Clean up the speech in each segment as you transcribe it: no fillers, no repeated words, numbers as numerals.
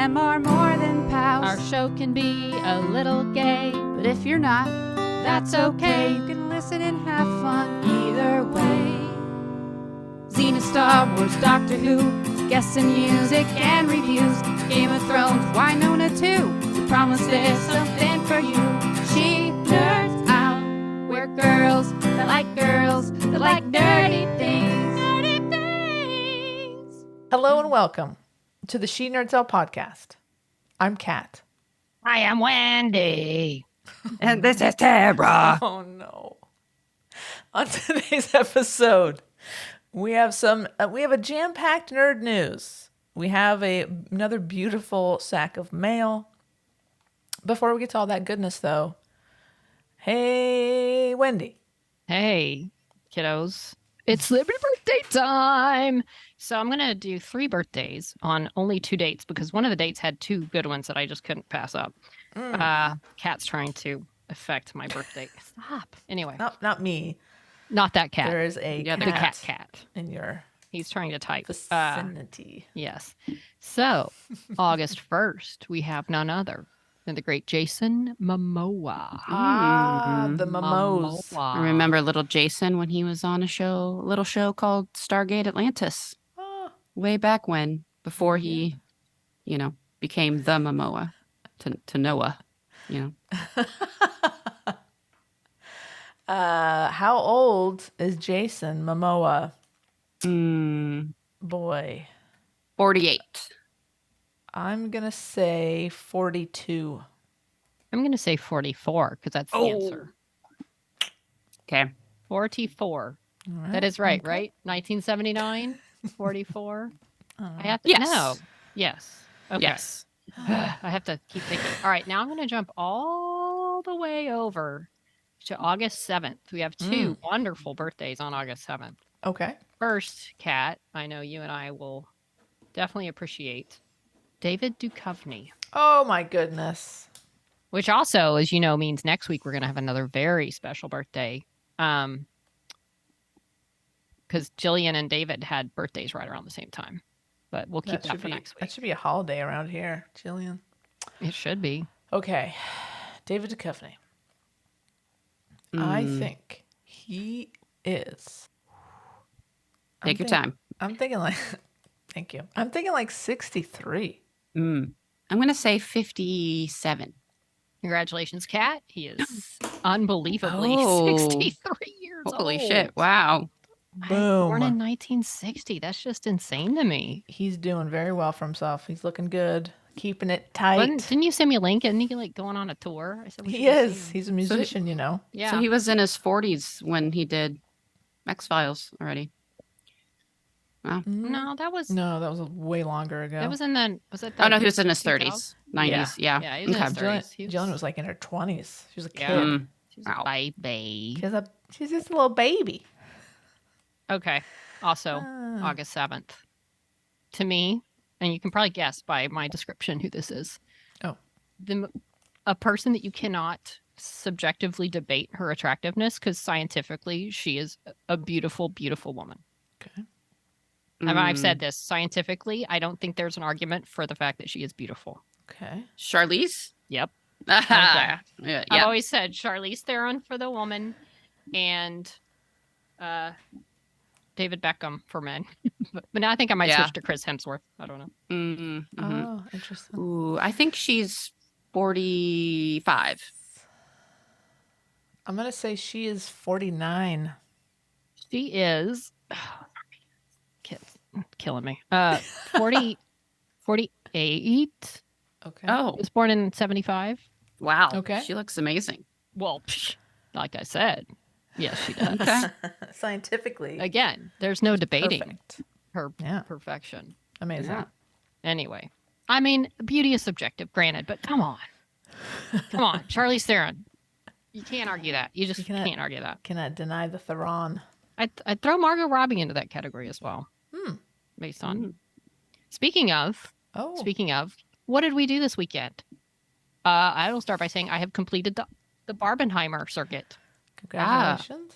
them are more than pals. Our show can be a little gay, But if you're not, that's okay. you can listen and have fun either way. Xena, Star Wars, Doctor Who, guests and music and reviews. Game of Thrones, Winona too. We promise there's something for you. She nerds out. We're girls that like nerdy things. Nerdy things. Hello and welcome to the She Nerds Out podcast. I'm Kat. I am Wendy. And this is Tara. Oh no. On today's episode, we have a jam-packed nerd news. We have another beautiful sack of mail. Before we get to all that goodness though, hey Wendy. Hey, kiddos. It's celebrity birthday time. So I'm going to do 3 birthdays on only 2 dates because one of the dates had 2 good ones that I just couldn't pass up. Cat's trying to affect my birthday. Stop. Anyway. Not me. Not that cat. There is a the cat. in your He's trying to type. vicinity. Yes. So August 1st, we have none other than the great Jason Momoa. The Momos. I remember little Jason when he was on a little show called Stargate Atlantis. Way back when, before he, became the Momoa to Noah, How old is Jason Momoa? Mm, Boy. 48. I'm going to say 42. I'm going to say 44 because that's the answer. Okay. 44. All right. That is right, Okay. right? 1979, 44. I have to. Yes. No. Yes. Okay. Yes. I have to keep thinking. All right, now I'm going to jump all the way over to August 7th. We have 2 wonderful birthdays on August 7th. Okay. First, Kat, I know you and I will definitely appreciate David Duchovny, Oh my goodness. which also, as you know, means next week we're going to have another very special birthday. Because Jillian and David had birthdays right around the same time. But we'll keep that for next That week. should be a holiday around here, Jillian. It should be. Okay. David Duchovny. I think he is. Take your time. I'm thinking like, thank you. I'm thinking like 63. I'm going to say 57. Congratulations, Kat. He is unbelievably Oh. 63 years old. Holy shit. Wow. Born in Boom. 1960. That's just insane to me. He's doing very well for himself. He's looking good. Keeping it tight. Didn't you send me a link? Isn't he like going on a tour? I said we should He go see is. him. He's a musician, Yeah. So he was in his 40s when he did X-Files already. Wow. No, that was No, that was way longer ago. that was in the was it? Oh, no, he was in his 30s, 90s. Yeah. Yeah, he was in his Okay. 30s. He Jillian was like in her 20s. She was a kid. Yeah. She was Wow. a baby. She's just a little baby. Okay. Also, August 7th. To me, and you can probably guess by my description who this is. Oh. A person that you cannot subjectively debate her attractiveness because scientifically she is a beautiful, beautiful woman. Okay. And I've said this scientifically, I don't think there's an argument for the fact that she is beautiful. Okay. Charlize? Yep. Yeah. I've always said Charlize Theron for the woman and David Beckham for men. but now I think I might switch to Chris Hemsworth. I don't know. Mm-hmm. Oh, interesting. Ooh, I think she's 45. I'm going to say she is 49. She is killing me. 48. Okay. Oh, Was born in 75. wow. Okay. She looks amazing. Well, like I said, yes, she does. Okay. Scientifically. Again, there's no debating Perfect. her Yeah. perfection. Amazing. Yeah. Anyway, I mean, beauty is subjective, granted, but come on. Charlize Theron. You can't argue that. You just can't argue that. Cannot deny the Theron. I'd throw Margot Robbie into that category as well. Based on. Speaking of, what did we do this weekend? I will start by saying I have completed the Barbenheimer circuit. Congratulations.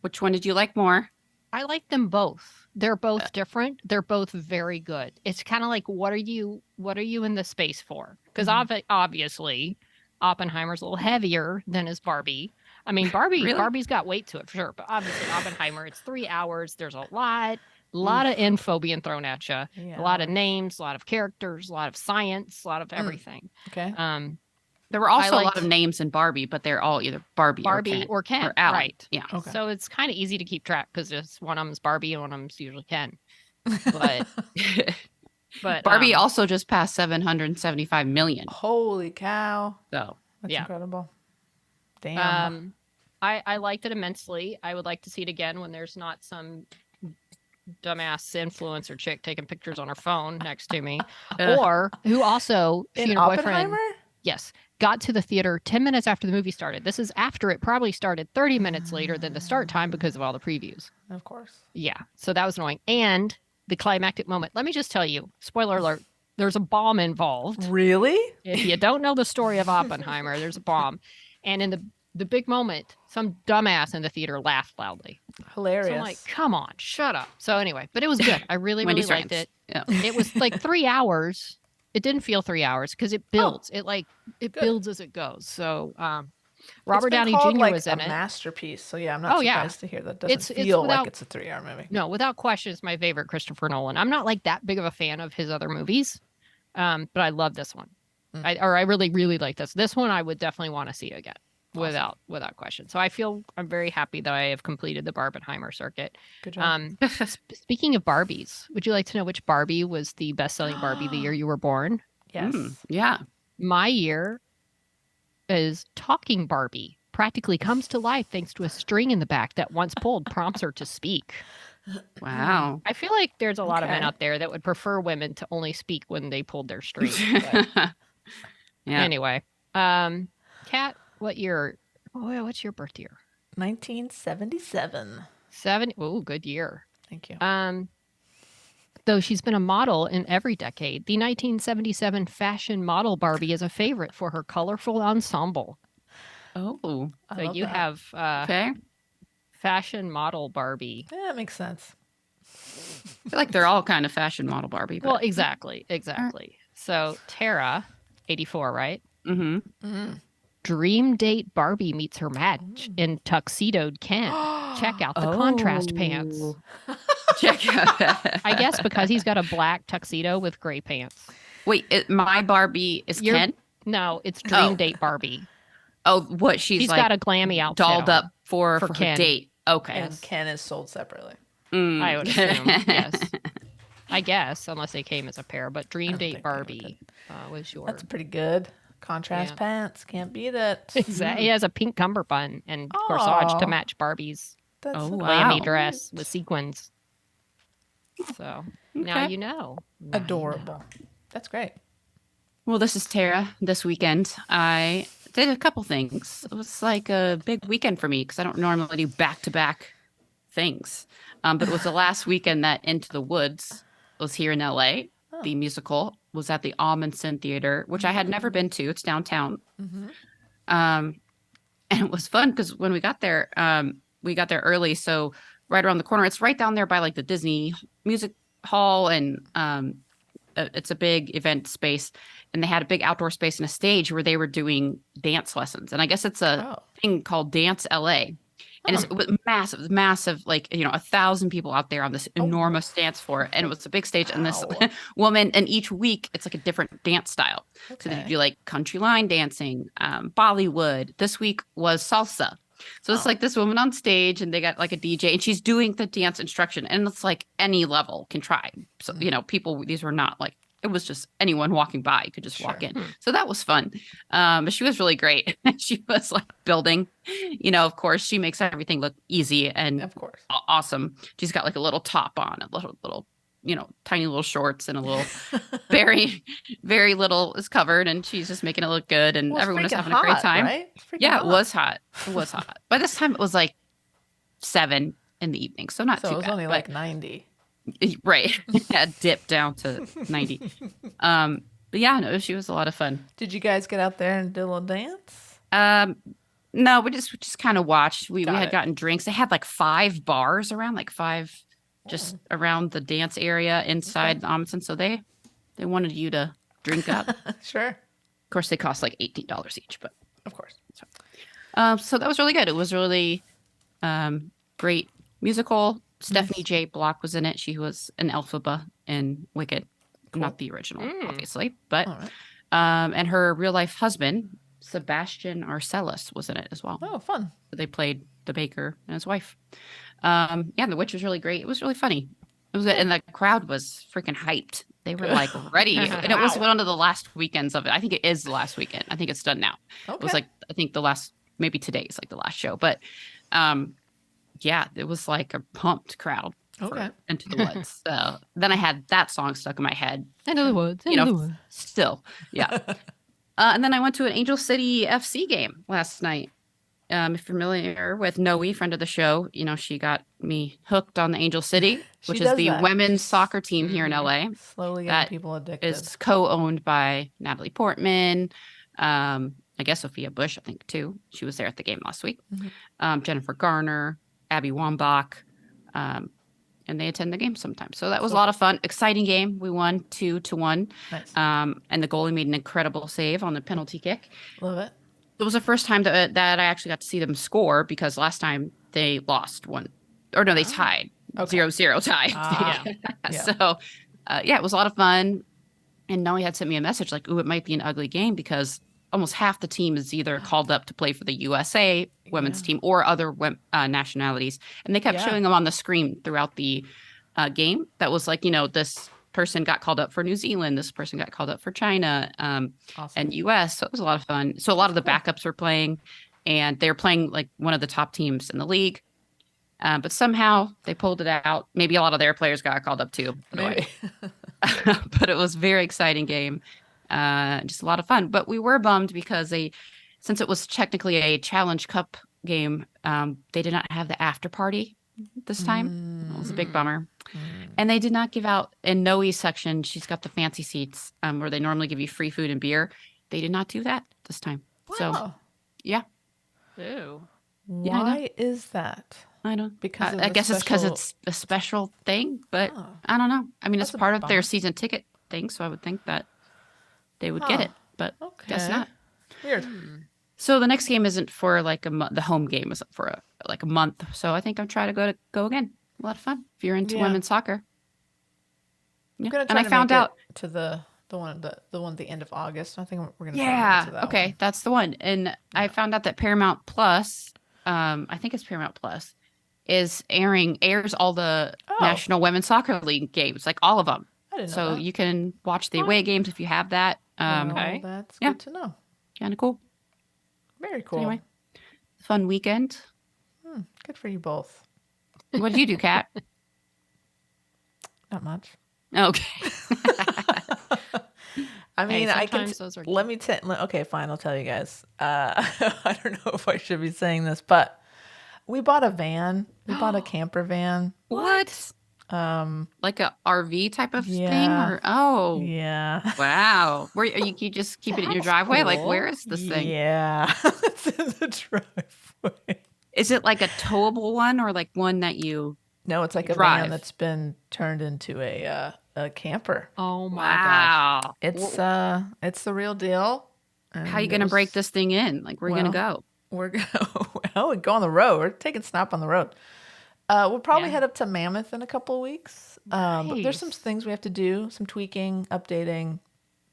Which one did you like more? I like them both. They're both different. They're both very good. It's kind of like, what are you in the space for? Because obviously, Oppenheimer's a little heavier than his Barbie. I mean, Really? Barbie's got weight to it for sure, but obviously Oppenheimer, it's 3 hours. There's a lot of info being thrown at you, a lot of names, a lot of characters, a lot of science, a lot of everything. Okay. There were also a lot of names in Barbie, but they're all either Barbie or Ken. Or Alan. Right. Yeah. Okay. So it's kind of easy to keep track because just one of them's Barbie and one of them's usually Ken. But Barbie also just passed 775 million. Holy cow. So that's yeah. incredible. Damn. I liked it immensely. I would like to see it again when there's not some dumbass influencer chick taking pictures on her phone next to me. Or who also, she and her boyfriend. Yes. Got to the theater 10 minutes after the movie started. This is after it probably started 30 minutes later than the start time because of all the previews. Of course. Yeah. So that was annoying. And the climactic moment. Let me just tell you, spoiler alert, there's a bomb involved. Really? If you don't know the story of Oppenheimer, there's a bomb. And in the big moment, some dumbass in the theater laughed loudly. Hilarious. So I'm like, come on, shut up. So anyway, but it was good. I really liked it. Yeah. It was like 3 hours. It didn't feel 3 hours because it builds. It builds as it goes. So Robert Downey Jr. was in it. Masterpiece. So yeah, I'm not surprised to hear that. Doesn't feel like it's a 3-hour movie. No, without question, it's my favorite Christopher Nolan. I'm not like that big of a fan of his other movies, but I love this one. I really, really like this. This one I would definitely want to see again. Awesome. Without question. So I'm very happy that I have completed the Barbenheimer circuit. Good job. Speaking of Barbies, would you like to know which Barbie was the best-selling Barbie the year you were born? Yes. Yeah. My year is Talking Barbie. Practically comes to life thanks to a string in the back that once pulled prompts her to speak. Wow. I feel like there's a lot of men out there that would prefer women to only speak when they pulled their string. Yeah. Anyway, Kat, what's your birth year? 1977. Oh, good year. Thank you. Though she's been a model in every decade, the 1977 fashion model Barbie is a favorite for her colorful ensemble. Oh, so you have fashion model Barbie. Yeah, that makes sense. I feel like they're all kind of fashion model Barbie. But... Well, exactly. So Tara, 84, right? Mm-hmm. Dream date Barbie meets her match in tuxedoed Ken. Check out the contrast pants. Check out. I guess because he's got a black tuxedo with gray pants. Wait, my Barbie is Ken? No, it's Dream date Barbie. Oh, what? She's like got a glammy outfit dolled up for her Ken. date. Okay. And Ken is sold separately. I would assume, yes. I guess, unless they came as a pair. But Dream date Barbie was yours. That's pretty good. Contrast pants. Can't beat it. Exactly. He has a pink cummerbund and corsage to match Barbie's glammy dress with sequins. So now you know. Adorable. That's great. Well, this is Tara. This weekend, I did a couple things. It was like a big weekend for me because I don't normally do back-to-back things. But it was the last weekend that Into the Woods was here in LA. Oh. The musical was at the Amundsen Theater, which I had never been to. It's downtown. Mm-hmm. And it was fun because when we got there early. So right around the corner, it's right down there by like the Disney Music Hall. And it's a big event space. And they had a big outdoor space and a stage where they were doing dance lessons. And I guess it's a thing called Dance LA. And it was massive, like, 1,000 people out there on this enormous dance floor. And it was a big stage. And this woman, and each week it's like a different dance style. Okay. So they do like country line dancing, Bollywood. This week was salsa. So it's like this woman on stage and they got like a DJ and she's doing the dance instruction. And it's like any level can try. So, people, these were not like, it was just anyone walking by could just walk in. So that was fun. But she was really great. She was like building, of course, she makes everything look easy and of course awesome. She's got like a little top on, a little, tiny little shorts and a little very, very little is covered. And she's just making it look good. And everyone was having a great time. Right? Yeah, it was hot. It was hot. By this time it was like 7 in the evening. So not too bad. So it was only like 90. Right. Yeah, dipped down to 90. But yeah, no, she was a lot of fun. Did you guys get out there and do a little dance? No, we just kind of watched. We Got had it. gotten drinks. They had like 5 bars around, like 5 just around the dance area inside the Amundsen. So they wanted you to drink up. Of Sure. course, they cost like $18 each, but Of course. so that was really good. It was really great musical. Stephanie J. Block was in it. She was an Elphaba in Wicked, not the original, obviously, but All right. and her real life husband Sebastian Arcellus was in it as well. Oh, fun. They played the baker and his wife. Yeah, the witch was really great. It was really funny. It was, and the crowd was freaking hyped. They were like ready, and it was one of the last weekends of it. I think it is the last weekend. I think it's done now. Okay. It was like I think the last, maybe today is like the last show, but yeah, it was like a pumped crowd. Okay. Into the Woods. So then I had that song stuck in my head. Into the woods. You know, still, yeah. And then I went to an Angel City FC game last night. If you're familiar with Noe, friend of the show, you know, she got me hooked on the Angel City, which is does the that. women's soccer team here in LA. Slowly getting That people addicted. Is co-owned by Natalie Portman, I guess Sophia Bush, I think too. She was there at the game last week. Jennifer Garner, Abby Wambach, and they attend the game sometimes. So that was a lot of fun. Exciting game. We won 2-1. Nice. And the goalie made an incredible save on the penalty kick. Love it. It was the first time that I actually got to see them score, because last time they lost one, or no, they tied 0-0 tie. Yeah. So, yeah, it was a lot of fun. And Noe had sent me a message like, "Ooh, it might be an ugly game because almost half the team is either called up to play for the USA women's team or other nationalities." And they kept showing them on the screen throughout the game. That was like, you know, this person got called up for New Zealand, this person got called up for China, and US. So it was a lot of fun. So a lot of the backups were playing, and they're playing like one of the top teams in the league. But somehow they pulled it out. Maybe a lot of their players got called up too. Maybe. But it was a very exciting game. Just a lot of fun. But we were bummed because since it was technically a Challenge Cup game, they did not have the after party this time. It was a big bummer. And they did not give out, in Noe's section, she's got the fancy seats where they normally give you free food and beer. They did not do that this time. Wow. So, yeah. Ew. Why is that? I don't. Because of I the guess it's because special- it's a special thing, but Oh. I don't know. I mean, That's it's a part of their bummer. season ticket thing, so I would think that they would get Huh. it, but guess Okay. not. Weird. So the next game isn't for like a month. The home game isn't for like a month. So I think I'm trying to go again. A lot of fun if you're into Yeah. women's soccer. Yeah. I'm gonna And try I to found make it out. to the one at the end of August. I think we're gonna try to Yeah. make it to that Okay, one. that's the one. And I found out that Paramount Plus, I think it's Paramount Plus, is airs all the Oh. National Women's Soccer League games, like all of them. I didn't know So that. you can watch the away games if you have that. Well, Okay. that's yeah. good to know. Kind of cool. Very cool. Anyway, fun weekend. Good for you both. What did you do, Kat? Not much. Okay. I mean, I can. sometimes those are Let me tell. Okay, fine. I'll tell you guys. I don't know if I should be saying this, but we bought a van. We bought a camper van. What? Like a RV type of thing? Yeah. Or oh, Yeah. wow. Where you just keep it in your driveway? Like, where is this thing? Yeah. It's in the driveway. Is it like a towable one or like one that you? No, it's like a Drive. van that's been turned into a camper. Oh my gosh. Wow. It's the real deal. How are you gonna break this thing in? Like, where are you gonna go? We're well, we go on the road. We're taking Snap on the road. We'll probably head up to Mammoth in a couple of weeks. But there's some Nice. things we have to do, some tweaking, updating,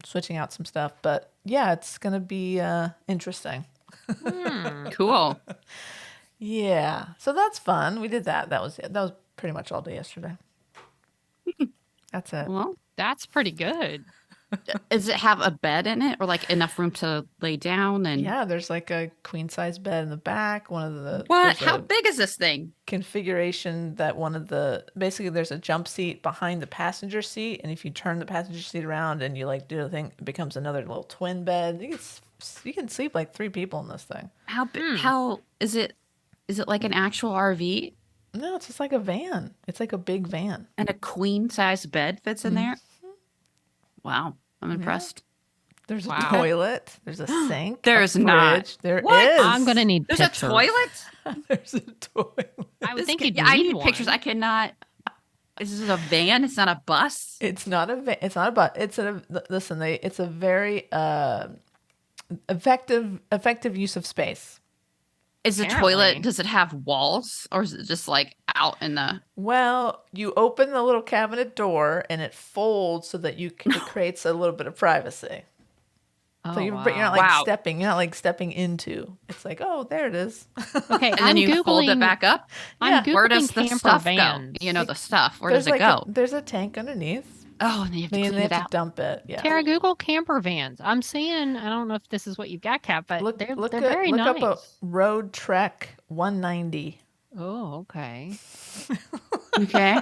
switching out some stuff. But yeah, it's gonna be interesting. Cool. Yeah, so that's fun. We did that. That was it. That was pretty much all day yesterday. That's it. Well, That's pretty good. does it have a bed in it or like enough room to lay down? And Yeah, there's like a queen size bed in the back. One of the what? there's How a big is this thing? configuration that basically there's a jump seat behind the passenger seat, and if you turn the passenger seat around and you like do the thing, it becomes another little twin bed. You can sleep like 3 people in this thing. How big? How is it? Is it like an actual RV No, it's just like a van. It's like a big van. and a queen size bed fits in there? Wow, I'm impressed. There's a Wow. toilet. There's a sink. There's a not. fridge. There is. What? I'm gonna need There's pictures. a toilet? There's a toilet. I would This think can- you'd yeah, I need need one. pictures. I cannot. Is this a van? It's not a bus? It's not it's not a but. It's it's a very effective use of space. Is the Apparently. toilet, does it have walls? Or is it just like out in the. Well, you open the little cabinet door and it folds so that it creates a little bit of privacy. Oh, So you're wow. not like Wow. stepping. You're not like stepping into. It's like, oh, there it is. Okay, And I'm then you Googling, fold it back up? I'm Yeah. Googling Where does the camper stuff vans. go? You know, the stuff. Where There's does it like go? there's a tank underneath. Oh, and then you have to Then clean they it have to out. dump it. Yeah. Tara, Google camper vans. I'm seeing. I don't know if this is what you've got, Kat, but they're very look nice. up a Road Trek 190. Oh, okay. Okay.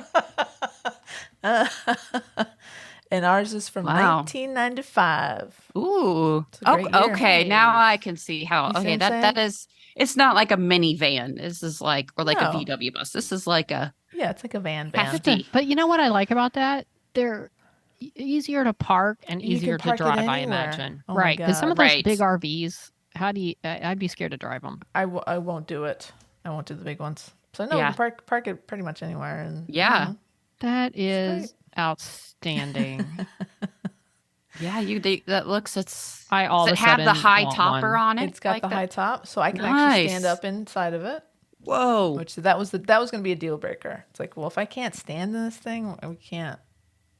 And ours is from Wow. 1995. Ooh. It's a great year. Okay. Now I can see how. You see Okay. what I'm That is. It's not like a minivan. This is like, or like No. a VW bus. This is like a. Yeah, it's like a van. Hefty. But you know what I like about that? They're easier to park and You can easier to park it drive. I anywhere. imagine. Oh my Right? Because some of God. those Right. big RVs, how do you? I'd be scared to drive them. I won't do it. I won't do the big ones. So no, Yeah. you can park it pretty much anywhere. And Yeah. That is outstanding. Yeah. That looks. It's. I all Does of it a have the sudden high want topper one. on it? it's got like the that? high top, so I can actually stand Nice. up inside of it. Whoa. Which that was going to be a deal breaker. It's like, well, if I can't stand in this thing, we can't.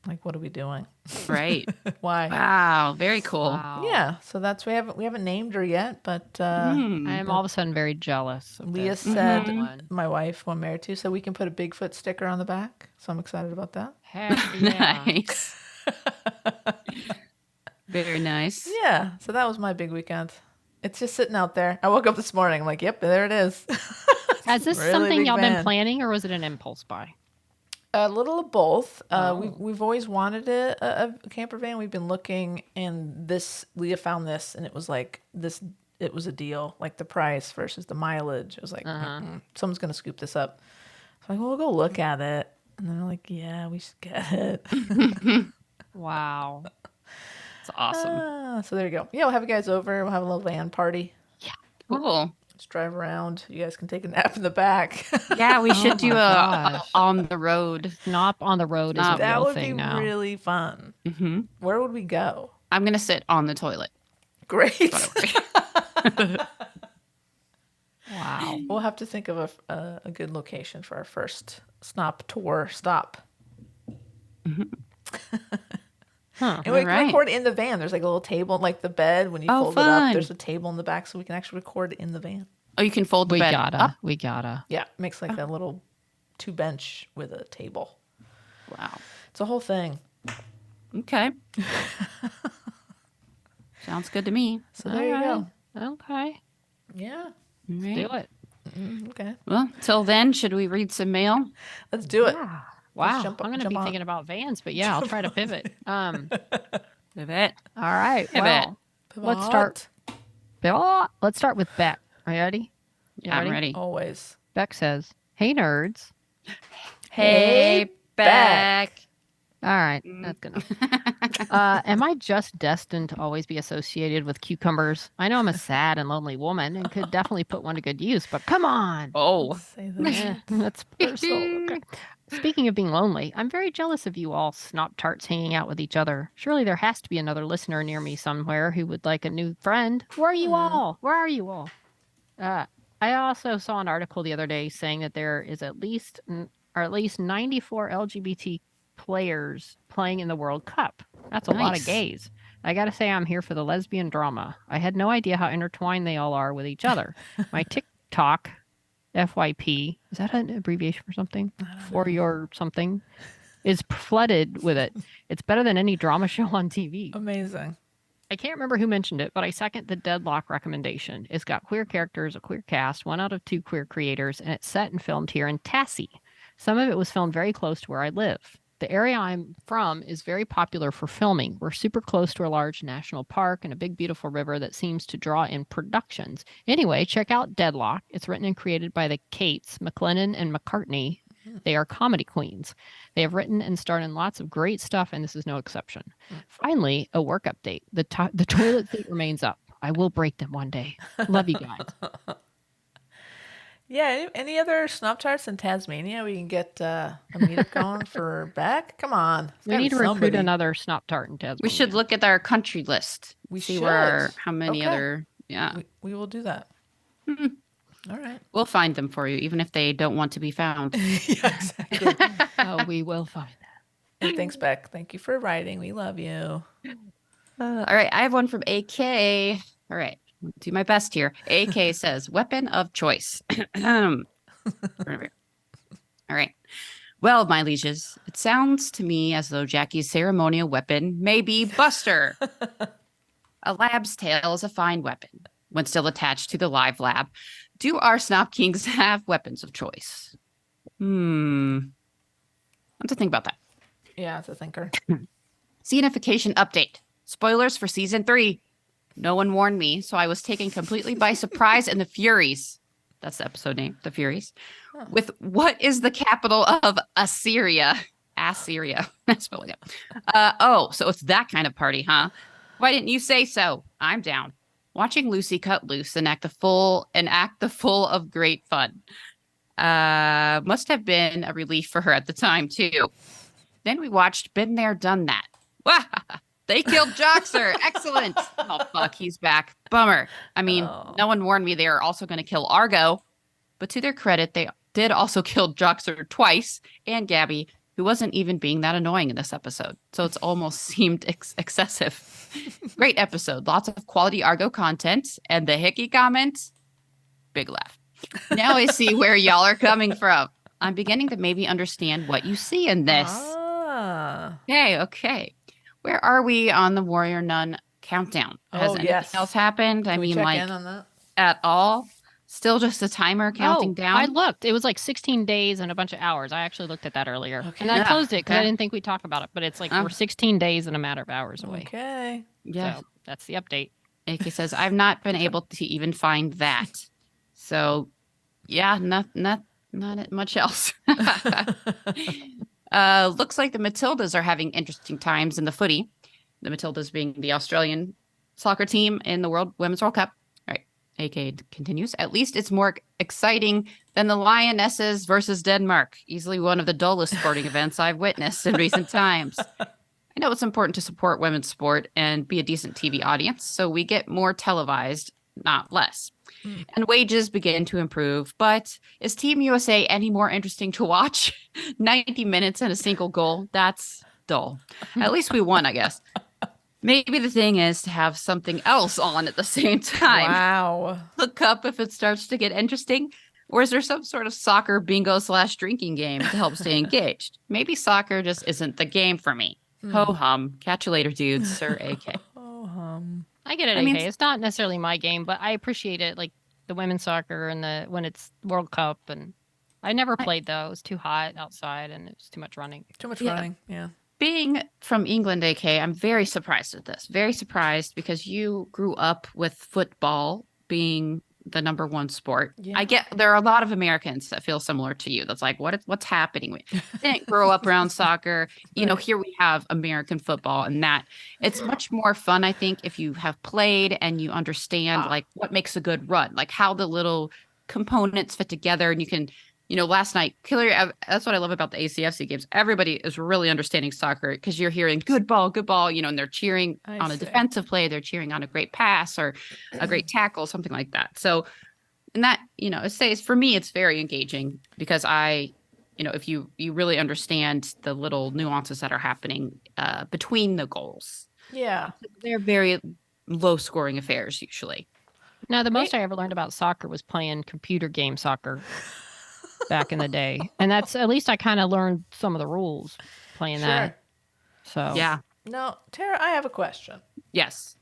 Like, what are we doing? Right. Why? Wow. Very cool. Wow. Yeah, so that's we haven't named her yet, but Hmm. I am all of a sudden very jealous. Of Leah this said, one. my wife, who I'm married to, said we can put a Bigfoot sticker on the back. So I'm excited about that. Heck yeah. Nice. Very nice. Yeah, so that was my big weekend. It's just sitting out there. I woke up this morning. I'm like, yep, there it is. Has this Really something big y'all van. been planning, or was it an impulse buy? A little of both. Oh. We've always wanted a camper van. We've been looking, and Leah found this, and it was like this. It was a deal, like the price versus the mileage. It was like, someone's gonna scoop this up. So I'm like, well, we'll go look at it, and then they're like, yeah, we should get it. Wow. It's awesome. So there you go. Yeah, we'll have you guys over. We'll have a little van party. Cool. Just drive around. You guys can take a nap in the back. Yeah, we should do my a gosh. on the road. Snop on the road is a Snop. That real would thing be now. really fun. Hmm. Where would we go? I'm gonna sit on the toilet. Great. Wow. We'll have to think of a good location for our first Snop tour stop. Huh. And we can Alright. record in the van. There's like a little table, like the bed. When you Oh, fold it up, fun. there's a table in the back, so we can actually record in the van. Oh, you can fold the We bed gotta. up. We gotta. Yeah, it makes like a little 2-bench with a table. Wow. It's a whole thing. Okay. Sounds good to me. So there you go. Okay. Yeah. All right. Do it. Okay. Well, till then, should we read some mail? Let's do it. Wow. jump- I'm going to jump be on. thinking about vans, but yeah, I'll try to pivot. All Pivot. right. Pivot. Well, let's start. Let's start with Beck. Are you ready? You I'm ready. Always. Beck says, "Hey nerds." Hey, Beck. Beck. All right, that's good enough. Am I just destined to always be associated with cucumbers? I know I'm a sad and lonely woman and could definitely put one to good use, but come on. Oh. Say that. Eh, that's personal. Okay. Speaking of being lonely, I'm very jealous of you all snot tarts hanging out with each other. Surely there has to be another listener near me somewhere who would like a new friend. Where are you all? Where are you all? I also saw an article the other day saying that there is at least 94 LGBT players playing in the World Cup. That's a lot of Nice. gays. I gotta say, I'm here for the lesbian drama. I had no idea how intertwined they all are with each other. My TikTok, FYP, is that an abbreviation for something? For your something, is flooded with it. It's better than any drama show on TV. Amazing. I can't remember who mentioned it, but I second the Deadlock recommendation. It's got queer characters, a queer cast, 1 out of 2 queer creators, and it's set and filmed here in Tassie. Some of it was filmed very close to where I live. The area I'm from is very popular for filming. We're super close to a large national park and a big, beautiful river that seems to draw in productions. Anyway, check out Deadlock. It's written and created by the Kates, McLennan, and McCartney. They are comedy queens. They have written and starred in lots of great stuff, and this is no exception. Finally, a work update. The toilet seat remains up. I will break them one day. Love you guys. Yeah, any other snop tarts in Tasmania we can get a meetup going for Beck? Come on. There's We gotta need be to recruit somebody. another snop tart in Tasmania. We should look at our country list. We see should. how many Okay. other. Yeah, We will do that. All right. we'll find them for you, even if they don't want to be found. Yeah, exactly. Oh, we will find that. And thanks, Beck. Thank you for writing. We love you. All right, I have one from AK. All right, do my best here. AK says, weapon of choice. All right. Well, my lieges, it sounds to me as though Jackie's ceremonial weapon may be Buster. A lab's tail is a fine weapon when still attached to the live lab. Do our Snop Kings have weapons of choice? What to think about that. Yeah, it's a thinker. Scenification update. Spoilers for season 3. No one warned me, so I was taken completely by surprise in the Furies. That's the episode name, the Furies. With what is the capital of Assyria? Assyria. That's spelling it. So it's that kind of party, huh? Why didn't you say so? I'm down. Watching Lucy cut loose and act the full of great fun. Must have been a relief for her at the time too. Then we watched Been There, Done That. Wah! They killed Joxer. Excellent. Oh, fuck. He's back. Bummer. I mean, no one warned me they were also going to kill Argo. But to their credit, they did also kill Joxer twice and Gabby, who wasn't even being that annoying in this episode. So it's almost seemed excessive. Great episode. Lots of quality Argo content. And the Hickey comment, big laugh. Now I see where y'all are coming from. I'm beginning to maybe understand what you see in this. Okay. Where are we on the Warrior Nun countdown? Has anything else happened? Can we check in on that? At all? Still just a timer counting down? I looked. It was like 16 days and a bunch of hours. I actually looked at that earlier. Okay. And I closed it because I didn't think we'd talk about it. But it's like Oh. we're 16 days and a matter of hours away. Okay. Yeah. So that's the update. AK says, I've not been able to even find that. So, yeah, not much else. Looks like the Matildas are having interesting times in the footy. The Matildas being the Australian soccer team in the Women's World Cup. All right, AK continues. At least it's more exciting than the Lionesses versus Denmark. Easily one of the dullest sporting events I've witnessed in recent times. I know it's important to support women's sport and be a decent TV audience, so we get more televised, not less. And wages begin to improve, but is Team USA any more interesting to watch? 90 minutes and a single goal, that's dull. At least we won, I guess. Maybe the thing is to have something else on at the same time. Wow. Look up if it starts to get interesting. Or is there some sort of soccer bingo / drinking game to help stay engaged? Maybe soccer just isn't the game for me. Ho hum. Catch you later, dudes. Sir AK. Oh, hum. I get it, I mean, AK. It's not necessarily my game, but I appreciate it. Like the women's soccer and when it's World Cup. And I never played though. It was too hot outside and it was too much running. Too much Yeah. running. Yeah. Being from England, AK, I'm very surprised at this. Very surprised because you grew up with football being the number one sport. Yeah. I get there are a lot of Americans that feel similar to you. That's like, what's happening? We didn't grow up around soccer. You know, here we have American football, and that it's much more fun, I think, if you have played and you understand like what makes a good run, like how the little components fit together, and you can. You know, last night, that's what I love about the ACFC games. Everybody is really understanding soccer because you're hearing good ball, you know, and they're cheering on a defensive play. They're cheering on a great pass or a great tackle, something like that. So, and that, you know, for me, it's very engaging because if you really understand the little nuances that are happening between the goals. Yeah. They're very low scoring affairs usually. Now, the most I ever learned about soccer was playing computer game soccer. Back in the day, and that's at least I kind of learned some of the rules playing that. So Yeah. Now, Tara, I have a question. Yes.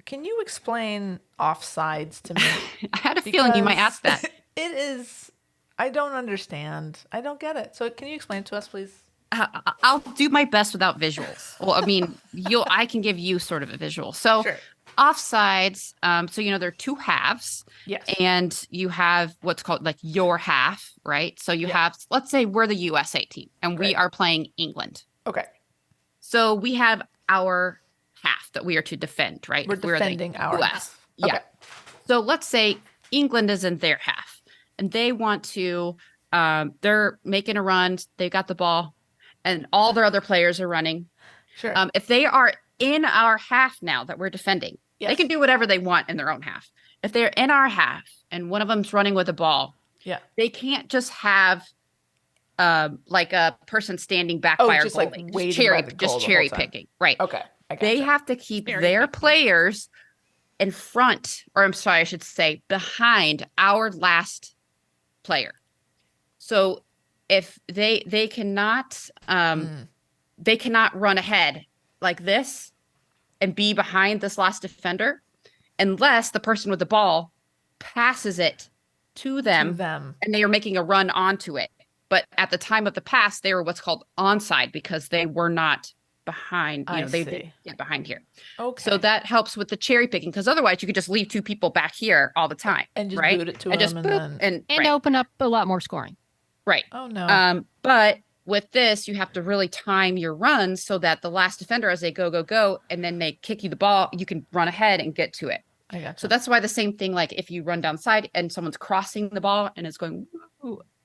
Can you explain offsides to me? I had a feeling you might ask that. It is. I don't understand. I don't get it. So, can you explain it to us, please? I'll do my best without visuals. Well, I mean, I can give you sort of a visual. So Sure. offsides, so there are two halves. Yes. And you have what's called like your half, right? So you have, let's say we're the USA team and we are playing England. Okay. So we have our half that we are to defend, right? We're defending our half. Yeah. Okay. So let's say England is in their half and they want to, they're making a run. They got the ball and all their other players are running. Sure. If they are in our half now that we're defending, Yes. they can do whatever they want in their own half. If they're in our half and one of them's running with a ball, they can't just have like a person standing back by our goalie, like just cherry picking. Right. Okay. They have to keep their players in front, or I'm sorry, I should say behind our last player. So if they cannot run ahead like this and be behind this last defender unless the person with the ball passes it to them. And they are making a run onto it. But at the time of the pass, they were what's called onside because they were not behind. They didn't get behind here. Okay. So that helps with the cherry picking because otherwise you could just leave two people back here all the time. And just right? boot it to and them just boop, and open up a lot more scoring. Right. Oh, no. But with this, you have to really time your runs so that the last defender, as they go, and then they kick you the ball, you can run ahead and get to it. I gotcha. So that's why the same thing, like if you run down side and someone's crossing the ball and it's going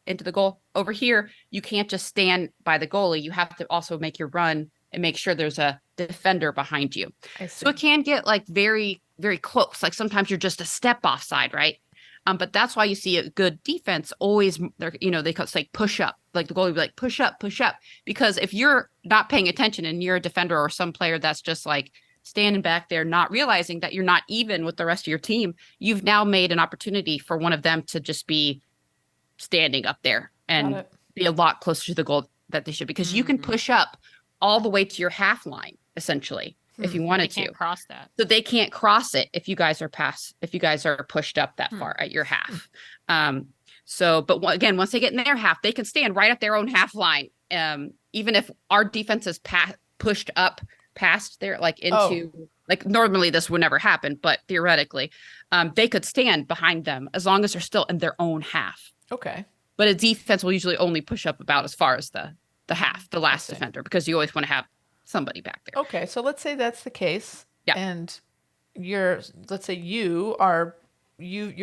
into the goal over here, you can't just stand by the goalie. You have to also make your run and make sure there's a defender behind you. So it can get like very, very close. Like sometimes you're just a step offside, right? But that's why you see a good defense always, they say push up, like the goalie will be like push up, because if you're not paying attention and you're a defender or some player that's just like standing back there, not realizing that you're not even with the rest of your team, you've now made an opportunity for one of them to just be standing up there and be a lot closer to the goal that they should, because you can push up all the way to your half line, essentially. If you wanted to cross that. So they can't cross it if you guys are pushed up that far at your half. But again, once they get in their half, they can stand right at their own half line. Even if our defense is pushed up past there, like into like normally this would never happen, but theoretically, they could stand behind them as long as they're still in their own half. Okay. But a defense will usually only push up about as far as the half, the last defender, because you always want to have somebody back there. Okay, so let's say that's the case. Yeah. And let's say you're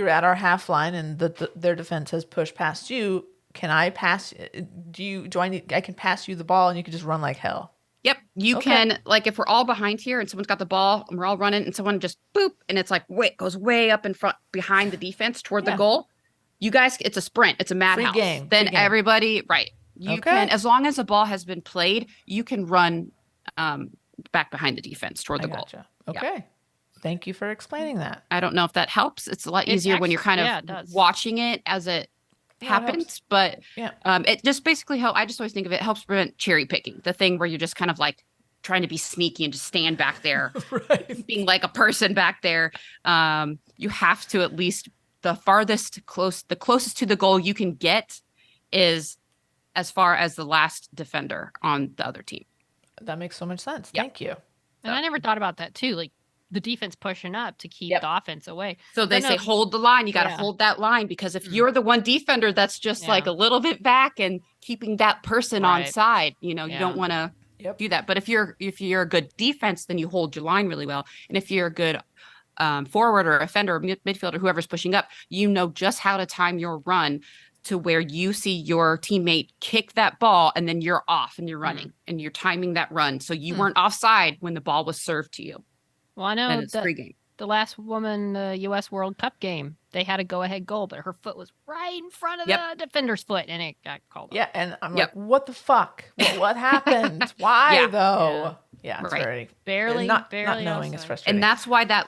at our half line and their defense has pushed past you. Can I pass? I can pass you the ball and you can just run like hell. Yep. You can, like if we're all behind here and someone's got the ball and we're all running and someone just boop and it's like goes way up in front behind the defense toward the goal. You guys, it's a sprint. It's a madhouse. Free game. Everybody, right. You can, as long as the ball has been played, you can run back behind the defense toward the goal. Okay. Yeah. Thank you for explaining that. I don't know if that helps. It's a lot easier when you're kind of watching it as it happens, but it just basically I just always think of it helps prevent cherry picking, the thing where you're just kind of like trying to be sneaky and just stand back there, being like a person back there. You have to at least the closest to the goal you can get is as far as the last defender on the other team. That makes so much sense. Yep. Thank you. And I never thought about that too. Like the defense pushing up to keep the offense away. So they say hold the line. You got to hold that line, because if you're the one defender that's just like a little bit back and keeping that person on side, you don't want to do that. But if you're a good defense, then you hold your line really well. And if you're a good forward or offender or midfielder, whoever's pushing up, you know just how to time your run to where you see your teammate kick that ball and then you're off and you're running and you're timing that run. So you weren't offside when the ball was served to you. Well, I know the last woman, the U.S. World Cup game, they had a go-ahead goal, but her foot was right in front of the defender's foot, and it got called off. Yeah, and I'm like, what the fuck? What happened? Why, though? Yeah, it's barely not knowing is frustrating. And that's why the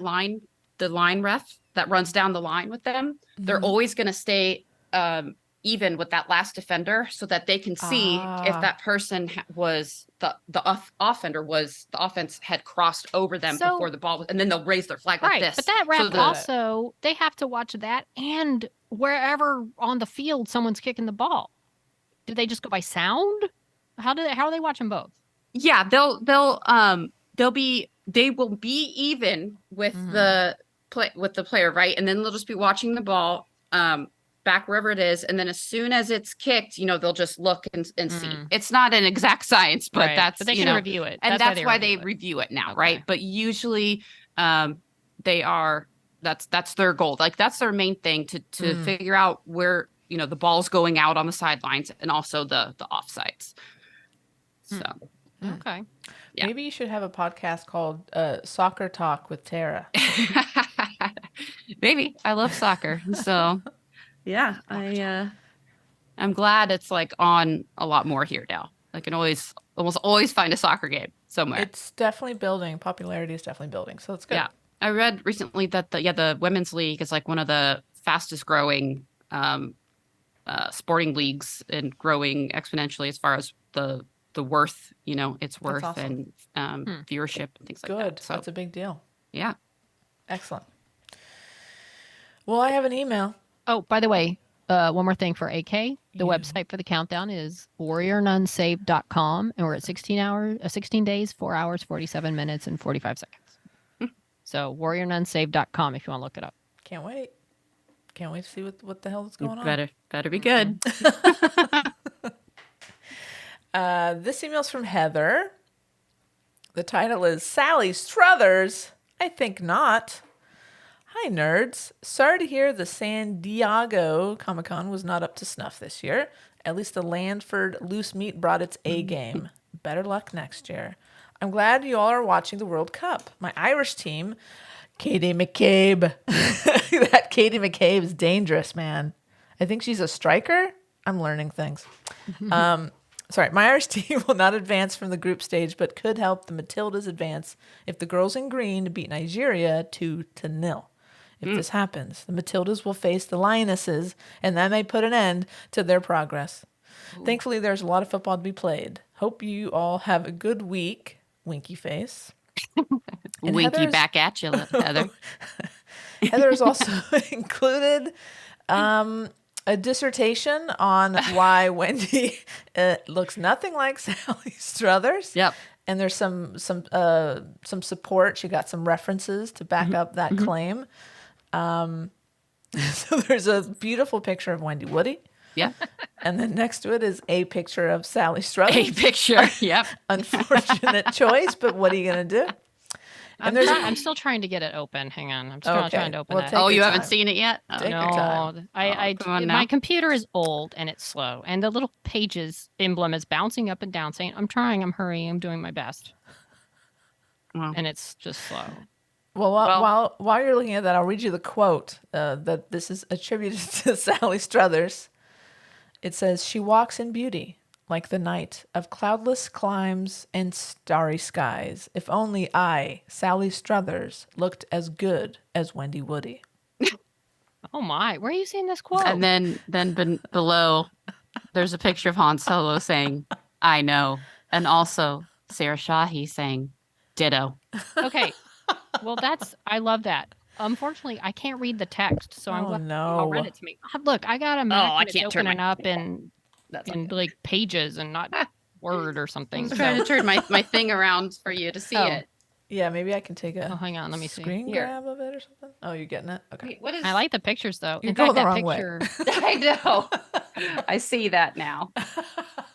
line ref that runs down the line with them, they're always going to stay even with that last defender so that they can see if that person was the offender was the offense had crossed over them before the ball was, and then they'll raise their flag like this. But that ref also, they have to watch that and wherever on the field someone's kicking the ball. Do they just go by sound? How are they watching both? Yeah, they'll be they will be even with Mhm. the player, right? And then they'll just be watching the ball back wherever it is, and then as soon as it's kicked, theyll just look and see. It's not an exact science, but Right. that's But they can review it. and That's why they review it now, right? Okay. But usually they are that's their goal. Like that's their main thing to figure out where the ball's going out on the sidelines and also the offsides. So Okay. Yeah. Maybe you should have a podcast called Soccer Talk with Tara. maybe I love soccer, so yeah, I'm glad it's like on a lot more here now. I can almost always find a soccer game somewhere. It's definitely building. Popularity is definitely building. So it's good. Yeah. I read recently that the women's league is like one of the fastest growing sporting leagues and growing exponentially as far as the worth, its worth awesome. and viewership and things like Good. that. So That's a big deal. yeah. Excellent. Well, I have an email. Oh, by the way, one more thing for AK. The website for the countdown is warriornunsaved.com, and we're at 16 days, 4 hours, 47 minutes, and 45 seconds. So warriornunsaved.com if you want to look it up. Can't wait. Can't wait to see what the hell is going on. Better be good. This email's from Heather. The title is Sally Struthers. I think not. Hi, nerds. Sorry to hear the San Diego Comic-Con was not up to snuff this year. At least the Landford Loose Meat brought its A game. Better luck next year. I'm glad you all are watching the World Cup. My Irish team, Katie McCabe. That Katie McCabe is dangerous, man. I think she's a striker. I'm learning things. Sorry, my Irish team will not advance from the group stage, but could help the Matildas advance if the girls in green beat Nigeria 2-0. If this happens, the Matildas will face the Lionesses, and that may put an end to their progress. Thankfully, there's a lot of football to be played. Hope you all have a good week. Winky face. And Winky back at you, Heather. Heather's also included a dissertation on why Wendy looks nothing like Sally Struthers. Yep. And there's some support. She got some references to back up that claim. So there's a beautiful picture of Wendy Woody. Yeah. And then next to it is a picture of Sally Struthers. A picture. Yep. Unfortunate choice, but what are you going to do? And I'm still trying to get it open. Hang on. I'm still Okay. trying to open Well, it. take Oh, your you haven't time. seen it yet? Oh, Take your No, time. come on my now. computer is old and it's slow, and the little pages emblem is bouncing up and down, saying, "I'm trying, I'm hurrying, I'm doing my best," Wow. and it's just slow. Well, while you're looking at that, I'll read you the quote that this is attributed to Sally Struthers. It says, "She walks in beauty, like the night of cloudless climes and starry skies. If only I, Sally Struthers, looked as good as Wendy Woody." Oh my, where are you seeing this quote? And then below, there's a picture of Han Solo saying, "I know," and also Sarah Shahi saying, "Ditto." Okay, well I love that. Unfortunately, I can't read the text, so I'm glad I'll read it to me. Look, I got a Mac I and it's can't turn opening my- up in like pages and not Word or something. I'm trying to turn my thing around for you to see Oh. it. Yeah, maybe I can take a Oh, hang on, let me see. screen Here. grab of it or something. Oh, you're getting it? Okay. Wait, what is? I like the pictures though. You're In going fact, the that wrong way. picture. I know. I see that now.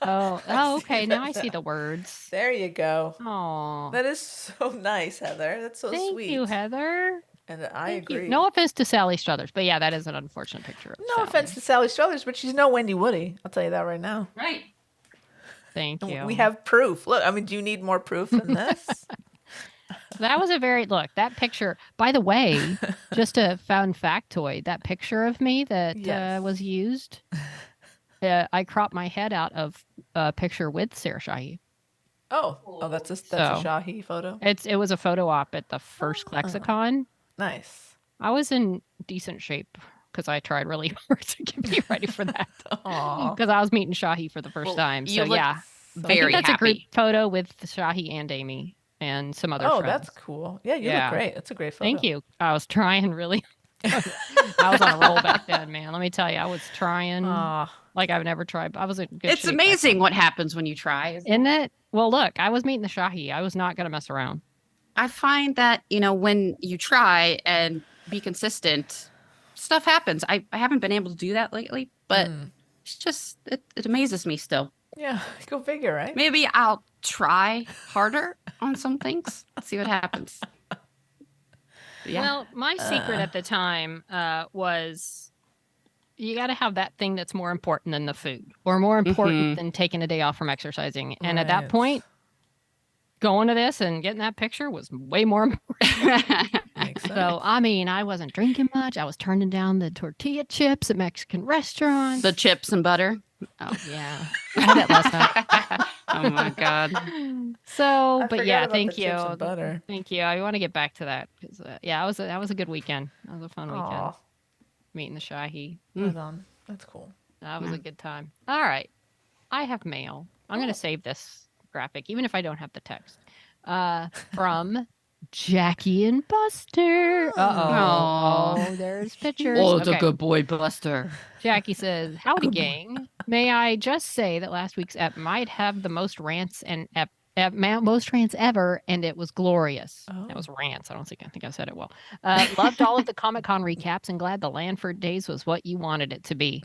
Oh, okay. Now I see the words. There you go. Oh, That is so nice, Heather. That's so thank sweet. you, Heather. And I Thank you. agree. No offense to Sally Struthers, but yeah, that is an unfortunate picture. Of No Sally. offense to Sally Struthers, but she's no Wendy Woody. I'll tell you that right now. Right. Thank you. We have proof. Look, I mean, do you need more proof than this? That was a very that picture. By the way, just a fun factoid. That picture of me that Yes. was used. I cropped my head out of a picture with Sarah Shahi. Oh, that's a So- Shahi photo. It was a photo op at the first Lexicon. Nice. I was in decent shape because I tried really hard to get me ready for that. Aw. Because I was meeting Shahi for the first Well, time. you So look yeah, Very I think that's a group happy. photo with Shahi and Amy and some other Oh, friends. that's cool. Yeah, you Yeah. look great. That's a great photo. Thank you. I was trying really. I was on a roll back then, man. Let me tell you, I was trying Aw. like I've never tried. I was in good It's shape back amazing then. what happens when you try. Isn't it? Well, look, I was meeting the Shahi. I was not going to mess around. I find that, when you try and be consistent, stuff happens. I haven't been able to do that lately, but it's just, it amazes me still. Yeah, go figure, right? Maybe I'll try harder on some things, see what happens. Yeah. Well, my secret at the time was you got to have that thing that's more important than the food or more important than taking a day off from exercising. And at that Right. point, going to this and getting that picture was way more important. Makes sense. So, I mean, I wasn't drinking much. I was turning down the tortilla chips at Mexican restaurants. The chips and butter. Oh, Yeah. I had that last night. oh my God. So, I but forgot yeah, about thank the you. chips and butter. Thank you. I want to get back to that because, yeah, that was a good weekend. That was a fun weekend. Aw, Meeting the Shahi. right on. That's cool. That was a good time. All right. I have mail. I'm going to save this graphic, even if I don't have the text. From Jackie and Buster. Aw. Oh, there's pictures. Oh, it's Okay. a good boy, Buster. Jackie says, "Howdy, gang. May I just say that last week's ep might have the most rants and most rants ever, and it was glorious. That was rants. I think I said it well. Loved all of the Comic-Con recaps and glad the Lanford days was what you wanted it to be.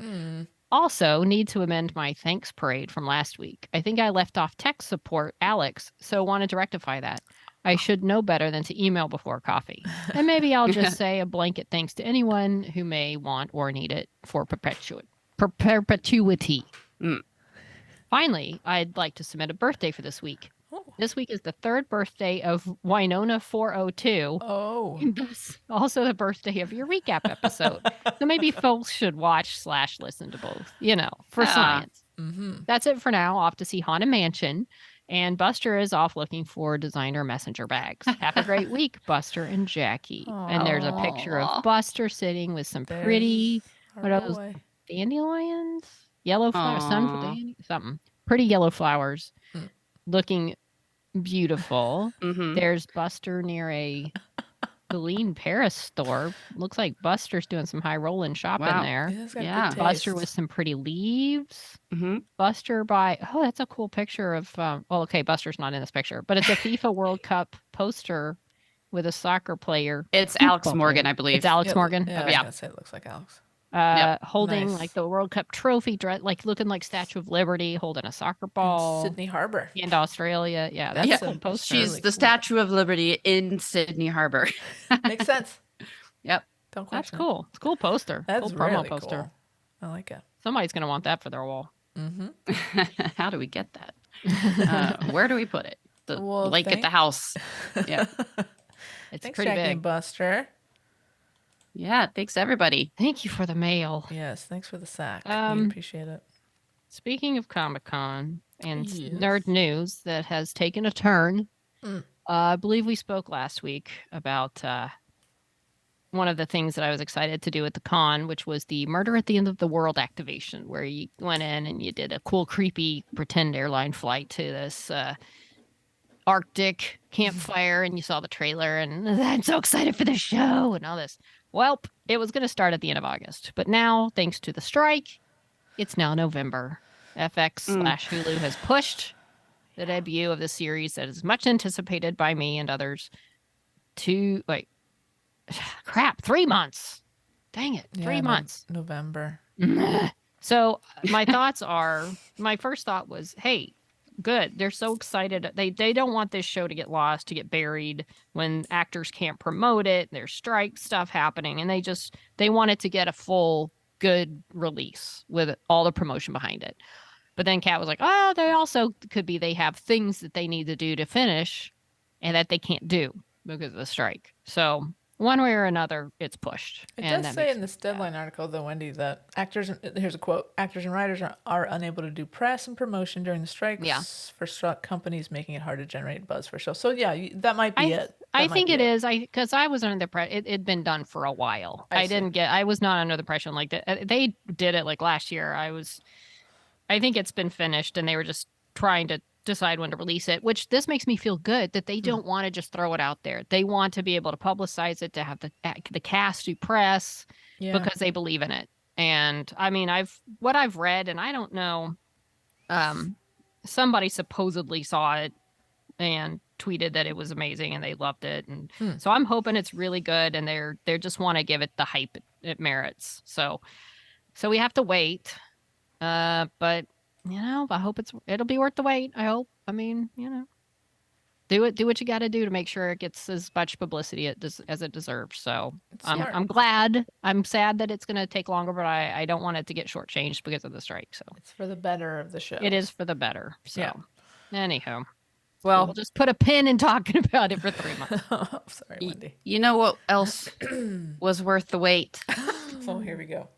Also, need to amend my thanks parade from last week. I think I left off tech support Alex, so wanted to rectify that. I should know better than to email before coffee. And maybe I'll just say a blanket thanks to anyone who may want or need it for perpetuity. Finally, I'd like to submit a birthday for this week. This week is the third birthday of Winona 402. Oh. And thus also the birthday of your recap episode. So maybe folks should watch / listen to both, for science. That's it for now. Off to see Haunted Mansion. And Buster is off looking for designer messenger bags. Have a great week, Buster and Jackie. And there's a picture of Buster sitting with some pretty, what are those, dandelions? Yellow flowers, something. Pretty yellow flowers. Looking beautiful. There's Buster near a Celine Paris store. Looks like Buster's doing some high rolling shopping there. Yeah. Buster with some pretty leaves. Buster that's a cool picture of Buster's not in this picture, but it's a FIFA World Cup poster with a soccer player. It's Alex Morgan, I believe. It's Alex Morgan. Yeah, I was gonna say it looks like Alex. Holding Nice. like the World Cup trophy, like looking like Statue of Liberty, holding a soccer ball. Sydney Harbor. And Australia. Yeah, that's a cool poster. She's really the cool. Statue of Liberty in Sydney Harbor. Makes sense. Yep. Don't That's question. cool. It's a cool poster. That's cool promo really poster. cool. I like it. Somebody's gonna want that for their wall. How do we get that? Where do we put it? The Well, lake at the house. Yeah. It's Thanks, pretty Jackie big. and Buster. Yeah. Thanks, everybody. Thank you for the mail. Yes, thanks for the sack. Um, We appreciate it. Speaking of Comic-Con and Yes. nerd news that has taken a turn, I believe we spoke last week about one of the things that I was excited to do at the con, which was the Murder at the End of the World activation, where you went in and you did a cool, creepy pretend airline flight to this Arctic campfire, and you saw the trailer, and I'm so excited for the show and all this. Well, it was going to start at the end of August, but now, thanks to the strike, it's now November. FX/Hulu has pushed the debut of the series that is much anticipated by me and others to 3 months. Dang it, 3 months. November. So my first thought was, hey, good. They're so excited. They don't want this show to get lost, to get buried when actors can't promote it. There's strike stuff happening, and they want it to get a full good release with all the promotion behind it. But then Kat was like, oh, they also could be they have things that they need to do to finish and that they can't do because of the strike. So one way or another, it's pushed. It and does that say makes in this deadline article, though, Wendy, that here's a quote, actors and writers are unable to do press and promotion during the strikes for struck companies, making it hard to generate buzz for shows. So, yeah, that might be it. I think it is. Because I was under the impression it had been done for a while. I was not under the impression like that. They did it like last year. I think it's been finished and they were just trying to decide when to release it, which this makes me feel good that they don't want to just throw it out there. They want to be able to publicize it, to have the cast do press because they believe in it. And I mean, what I've read, and I don't know, somebody supposedly saw it and tweeted that it was amazing and they loved it, and so I'm hoping it's really good, and they just want to give it the hype it merits. So we have to wait, but I hope it'll be worth the wait. I hope. I mean, do what you got to do to make sure it gets as much publicity as it deserves. So I'm glad. I'm sad that it's going to take longer, but I don't want it to get shortchanged because of the strike. So it's for the better of the show. it is for the better. So yeah. Anyhow, well, we'll just put a pin in talking about it for 3 months. Sorry, Wendy. You know what else was worth the wait? Oh, here we go.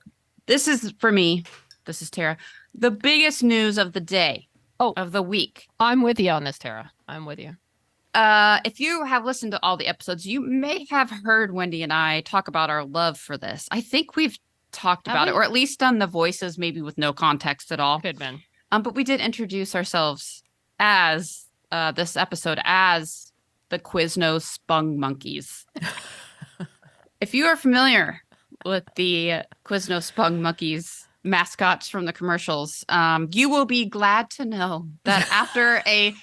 This is for me. This is Tara. The biggest news of the day. Of the week. I'm with you on this, Tara. I'm with you. If you have listened to all the episodes, you may have heard Wendy and I talk about our love for this. I think we've talked about it, or at least done the voices, maybe with no context at all. Good man. But we did introduce ourselves as this episode as the Quizno Spongmonkeys. If you are familiar with the Quizno Spongmonkeys mascots from the commercials, you will be glad to know that after a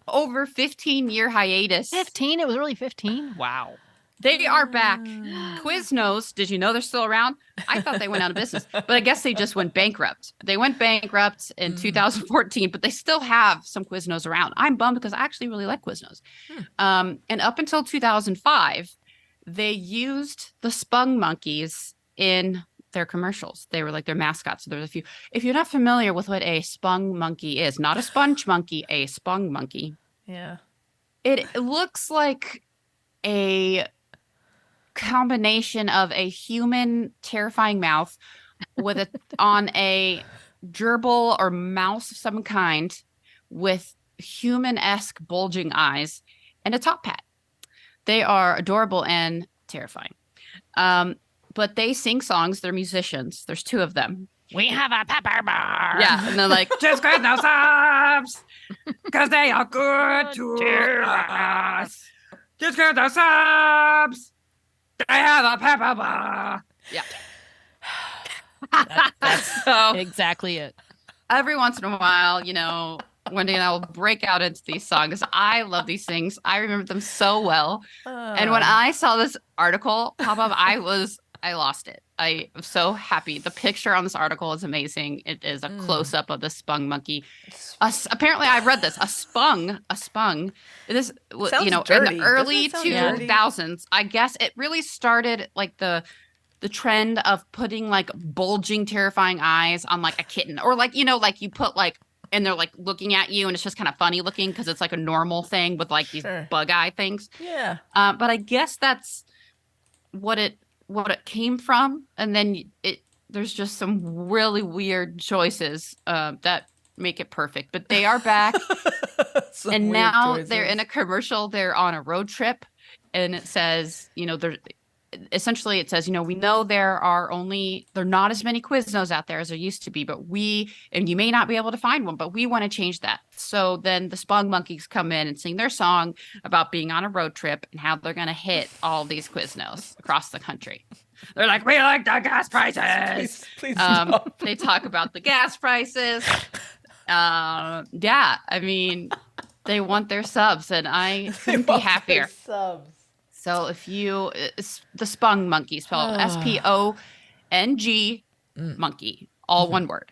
over 15-year hiatus. 15? It was really 15? Wow. They are back. Quiznos, did you know they're still around? I thought they went out of business, but I guess they just went bankrupt. They went bankrupt in 2014, but they still have some Quiznos around. I'm bummed because I actually really like Quiznos. And up until 2005, they used the Spongmonkeys in their commercials. They were like their mascots. So there's a few. If you're not familiar with what a Spongmonkey is, not a sponge monkey, a Spongmonkey. Yeah. It looks like a combination of a human terrifying mouth with on a gerbil or mouse of some kind with human-esque bulging eyes and a top hat. They are adorable and terrifying. But they sing songs. They're musicians. There's 2 of them. We have a pepper bar. Yeah, and they're like, just get no subs, because they are good to us. Just get the subs. They have a pepper bar. Yeah. That's so exactly it. Every once in a while, Wendy and I will break out into these songs. I love these things. I remember them so well. And when I saw this article pop up, I lost it. I am so happy. The picture on this article is amazing. It is a close-up of the Spongmonkey. Apparently, I read this. A spung. This, Sounds in dirty. the early Doesn't it sound 2000s, I guess it really started like the trend of putting like bulging, terrifying eyes on like a kitten, or like like you put like, and they're like looking at you, and it's just kind of funny looking because it's like a normal thing with like these bug eye things. Yeah. But I guess that's what it came from, and then there's just some really weird choices that make it perfect. But they are back, and now they're in a commercial. They're on a road trip, and it says, essentially it says, we know there are not as many Quiznos out there as there used to be, but and you may not be able to find one, but we want to change that. So then the Spongmonkeys come in and sing their song about being on a road trip and how they're going to hit all these Quiznos across the country. They're like, we like the gas prices. Please they talk about the gas prices. Yeah, I mean, they want their subs, and I couldn't be happier. Subs. So if it's the Spongmonkey, spelled Spong monkey, all one word.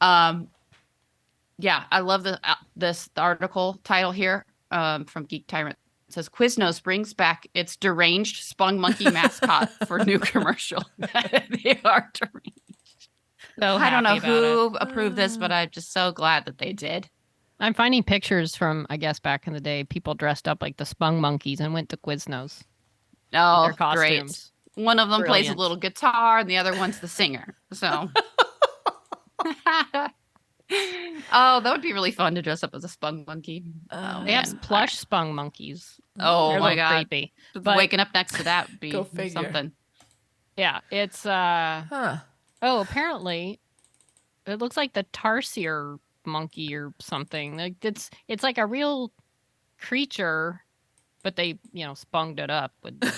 Yeah, I love the article title here from Geek Tyrant. It says Quiznos brings back its deranged Spongmonkey mascot for new commercial. They are deranged. So I don't know who approved this, but I'm just so glad that they did. I'm finding pictures from, I guess, back in the day, people dressed up like the Spongmonkeys and went to Quiznos. Oh, their costumes. Great. One of them Brilliant. plays a little guitar, and the other one's the singer. So, that would be really fun to dress up as a Spongmonkey. They have plush Spongmonkeys. Oh They're my god, creepy. But waking up next to that would be Go figure. something. Yeah, it's apparently it looks like the tarsier monkey or something. Like it's like a real creature, but they sponged it up with the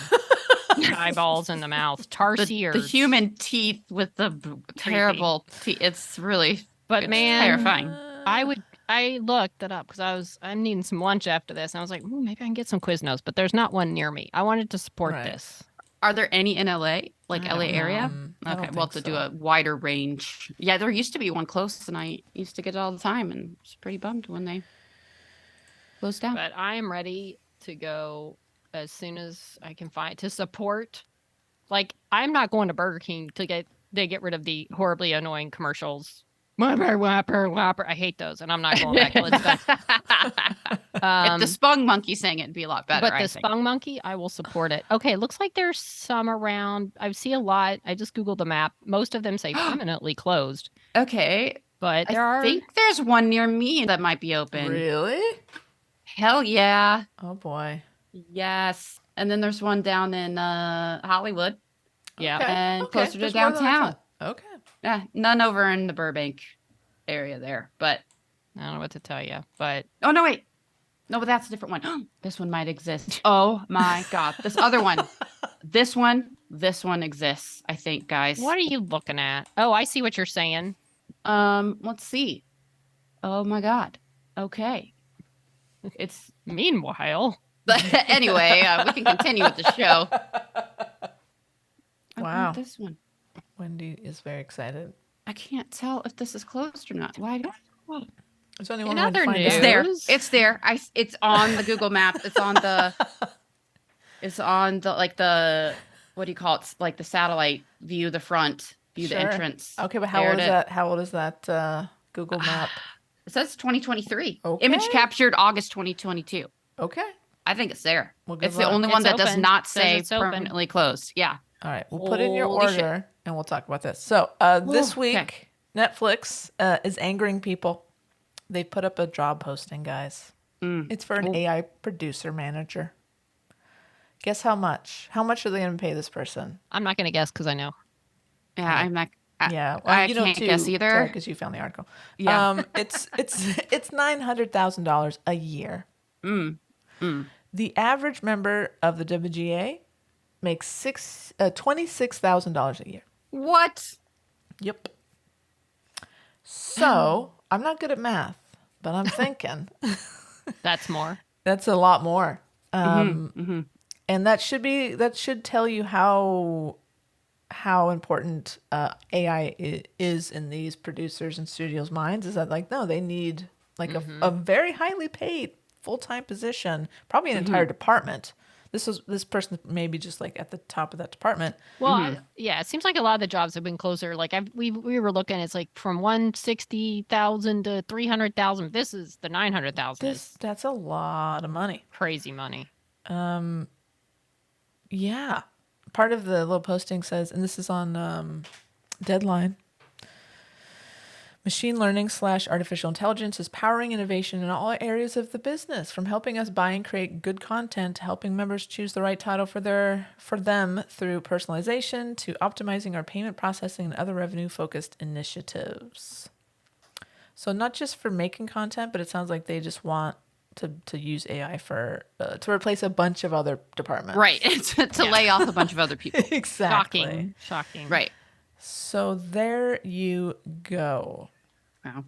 eyeballs in the mouth. Tarsier, the human teeth with the terrible teeth. It's really but man, terrifying. I I looked it up because I'm needing some lunch after this, and I was like, maybe I can get some Quiznos, but there's not one near me. I wanted to support Right. this. Are there any in LA? Like I LA don't area? I Okay, don't well, think to so. do a wider range. Yeah, there used to be one close, and I used to get it all the time, and I was pretty bummed when they closed down. But I am ready to go as soon as I can find to support. Like, I'm not going to Burger King to get rid of the horribly annoying commercials. Whopper, whopper, whopper. I hate those, and I'm not going back till it's done. If the Spong Monkey sang it, it'd be a lot better. But I the think. Spong Monkey, I will support it. Okay, looks like there's some around. I see a lot. I just Googled the map. Most of them say permanently closed, Okay, but there I are. think there's one near me that might be open. Really? Hell yeah. Oh boy. Yes. And then there's one down in Hollywood. Yeah. Okay. And okay. closer to There's more than I downtown. thought. Okay. Yeah, none over in the Burbank area there. But I don't know what to tell you, but oh no, wait. No, but that's a different one. This one might exist. Oh my god. This other one. This one exists, I think, guys. what are you looking at? Oh, I see what you're saying. Let's see. Oh my god. Okay. It's Meanwhile, anyway, we can continue with the show. I Wow. want this one. Wendy is very excited. I can't tell if this is closed or not. Why? There's only In one way to other find news- It's out. there. News? It's there. It's on the Google map. It's on the. It's on the what do you call it? Like the satellite view, the front view, the Sure. entrance. Okay, but how There old it is is. that? How old is that Google map? It says 2023. Okay. Image captured August 2022. Okay. I think it's there. Well, good It's the luck. only one It's that does open. not Says say it's open. permanently closed. Yeah. All right, we'll put in your Holy order shit. and we'll talk about this. So this Whew, week, okay. Netflix is angering people. They put up a job posting, guys. It's for an AI producer manager. Guess how much? How much are they going to pay this person? I'm not going to guess because I know. Yeah. I'm not. Yeah, I you know can't too, guess either. because you found the article. Yeah. It's $900,000 a year. The average member of the WGA makes $26,000 a year. What? Yep. So I'm not good at math, but I'm thinking That's more. that's a lot more. And that should tell you how important AI is in these producers and studios' minds. Is that like, no, they need like a very highly paid full-time position, probably an entire department. This person maybe just like at the top of that department. Well, yeah, it seems like a lot of the jobs have been closer. Like we were looking, it's like from 160,000 to 300,000. This is the 900,000. That's a lot of money. Crazy money. Yeah. Part of the little posting says, and this is on Deadline, machine learning / artificial intelligence is powering innovation in all areas of the business, from helping us buy and create good content to helping members choose the right title for them through personalization to optimizing our payment processing and other revenue-focused initiatives. So not just for making content, but it sounds like they just want to use AI for to replace a bunch of other departments. Right. to lay off a bunch of other people. Exactly. Shocking. Right. So there you go. Wow.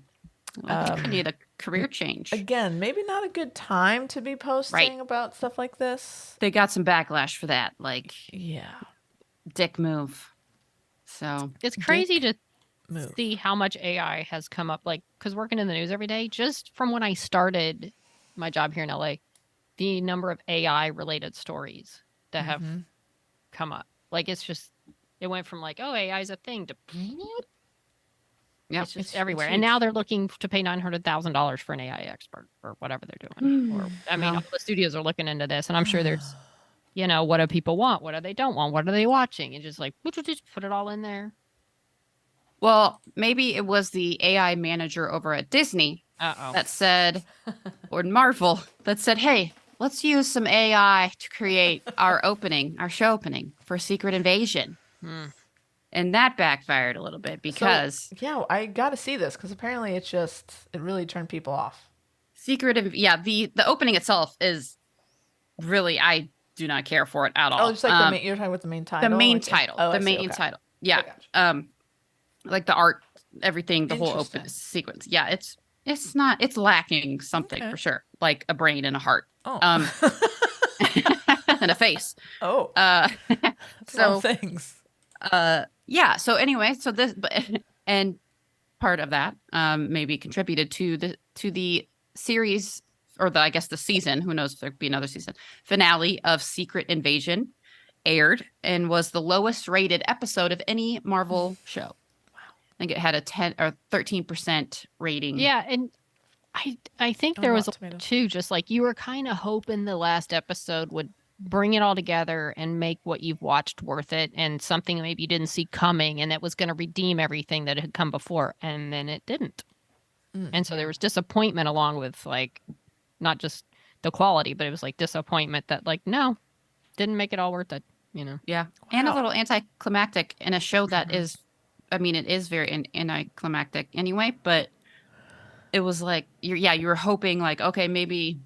I think we need a career change. Again, maybe not a good time to be posting about stuff like this. They got some backlash for that, like Yeah. dick move. So It's crazy to Move. see how much AI has come up. Like, because working in the news every day, just from when I started my job here in LA, the number of AI related stories that have come up. Like, it's just, it went from like, oh, AI is a thing to yeah. it's just It's everywhere. huge. And now they're looking to pay $900,000 for an AI expert or whatever they're doing. Or, I mean, Wow. all the studios are looking into this, and I'm sure there's, what do people want? What do they don't want? What are they watching? And just like, just put it all in there. Well, maybe it was the AI manager over at Disney Uh-oh. that said, or Marvel, that said, hey, let's use some AI to create our show opening for Secret Invasion. And that backfired a little bit because Yeah, I got to see this because apparently it really turned people off. the opening itself is really, I do not care for it at all. Oh, just like you're talking about the main title? the main Like, title. oh, I The see, main okay. title. Yeah. I gotcha. Like the art, everything, the whole open Interesting. sequence. Yeah, it's It's not. It's lacking something Okay. for sure, like a brain and a heart, Oh. and a face. Oh. Uh, That's a lot of so things. yeah. So anyway, so this, but and part of that maybe contributed to the series, or I guess the season. Who knows if there'd be another season finale of Secret Invasion aired and was the lowest rated episode of any Marvel show. I think it had a 10 or 13% rating. Yeah, and I think On there was Rotten Tomatoes. too, just like you were kind of hoping the last episode would bring it all together and make what you've watched worth it, and something maybe you didn't see coming, and that was going to redeem everything that had come before, and then it didn't. And so there was disappointment along with like not just the quality, but it was like disappointment that like no, didn't make it all worth it. Yeah. And a Wow. little anticlimactic in a show that is, I mean, it is very anticlimactic anyway, but it was like, you were hoping like, okay, maybe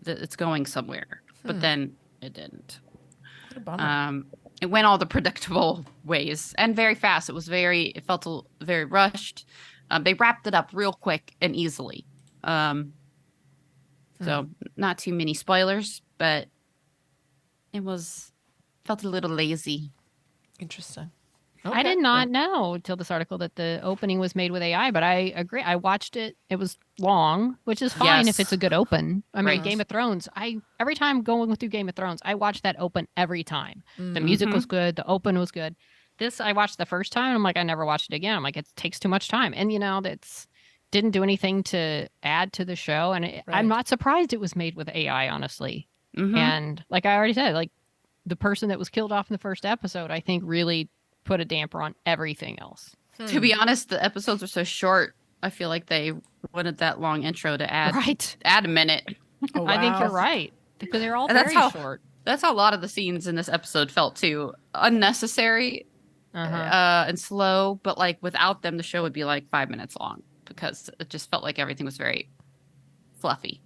it's going somewhere, but then it didn't. What a bummer. It went all the predictable ways and very fast. It felt very rushed. They wrapped it up real quick and easily. So not too many spoilers, but it felt a little lazy. Interesting. I did not know till this article that the opening was made with AI, but I agree. I watched it. It was long, which is fine if Yes. it's a good open. I mean, Right. Game of Thrones, every time going through Game of Thrones, I watch that open every time. The music was good. The open was good. This, I watched the first time. And I'm like, I never watched it again. I'm like, it takes too much time. And, that's didn't do anything to add to the show. And I'm Right. not surprised it was made with AI, honestly. Mhm. And like I already said, like the person that was killed off in the first episode, I think really put a damper on everything else. To be honest, the episodes were so short. I feel like they wanted that long intro to add Right. add a minute. Oh, I think wow. you're right because they're all And that's very how- short. That's how a lot of the scenes in this episode felt too. Unnecessary Uh-huh. and slow, but like without them, the show would be like 5 minutes long because it just felt like everything was very fluffy.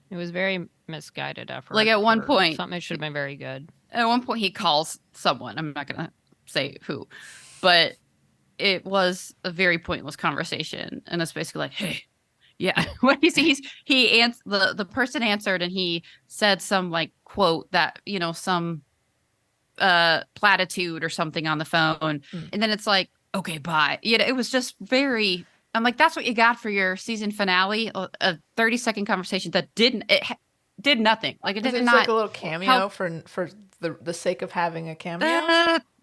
It was very misguided effort. Like, at one for point- something that should have been very good. At one point, he calls someone. I'm not gonna say who, but it was a very pointless conversation, and it's basically like, "Hey, yeah." What the person answered, and he said some like quote that some platitude or something on the phone, and then it's like, "Okay, bye." It was just very. I'm like, that's what you got for your season finale, a 30-second conversation that did nothing. Like it Was did it not like a little cameo help- for the sake of having a cameo?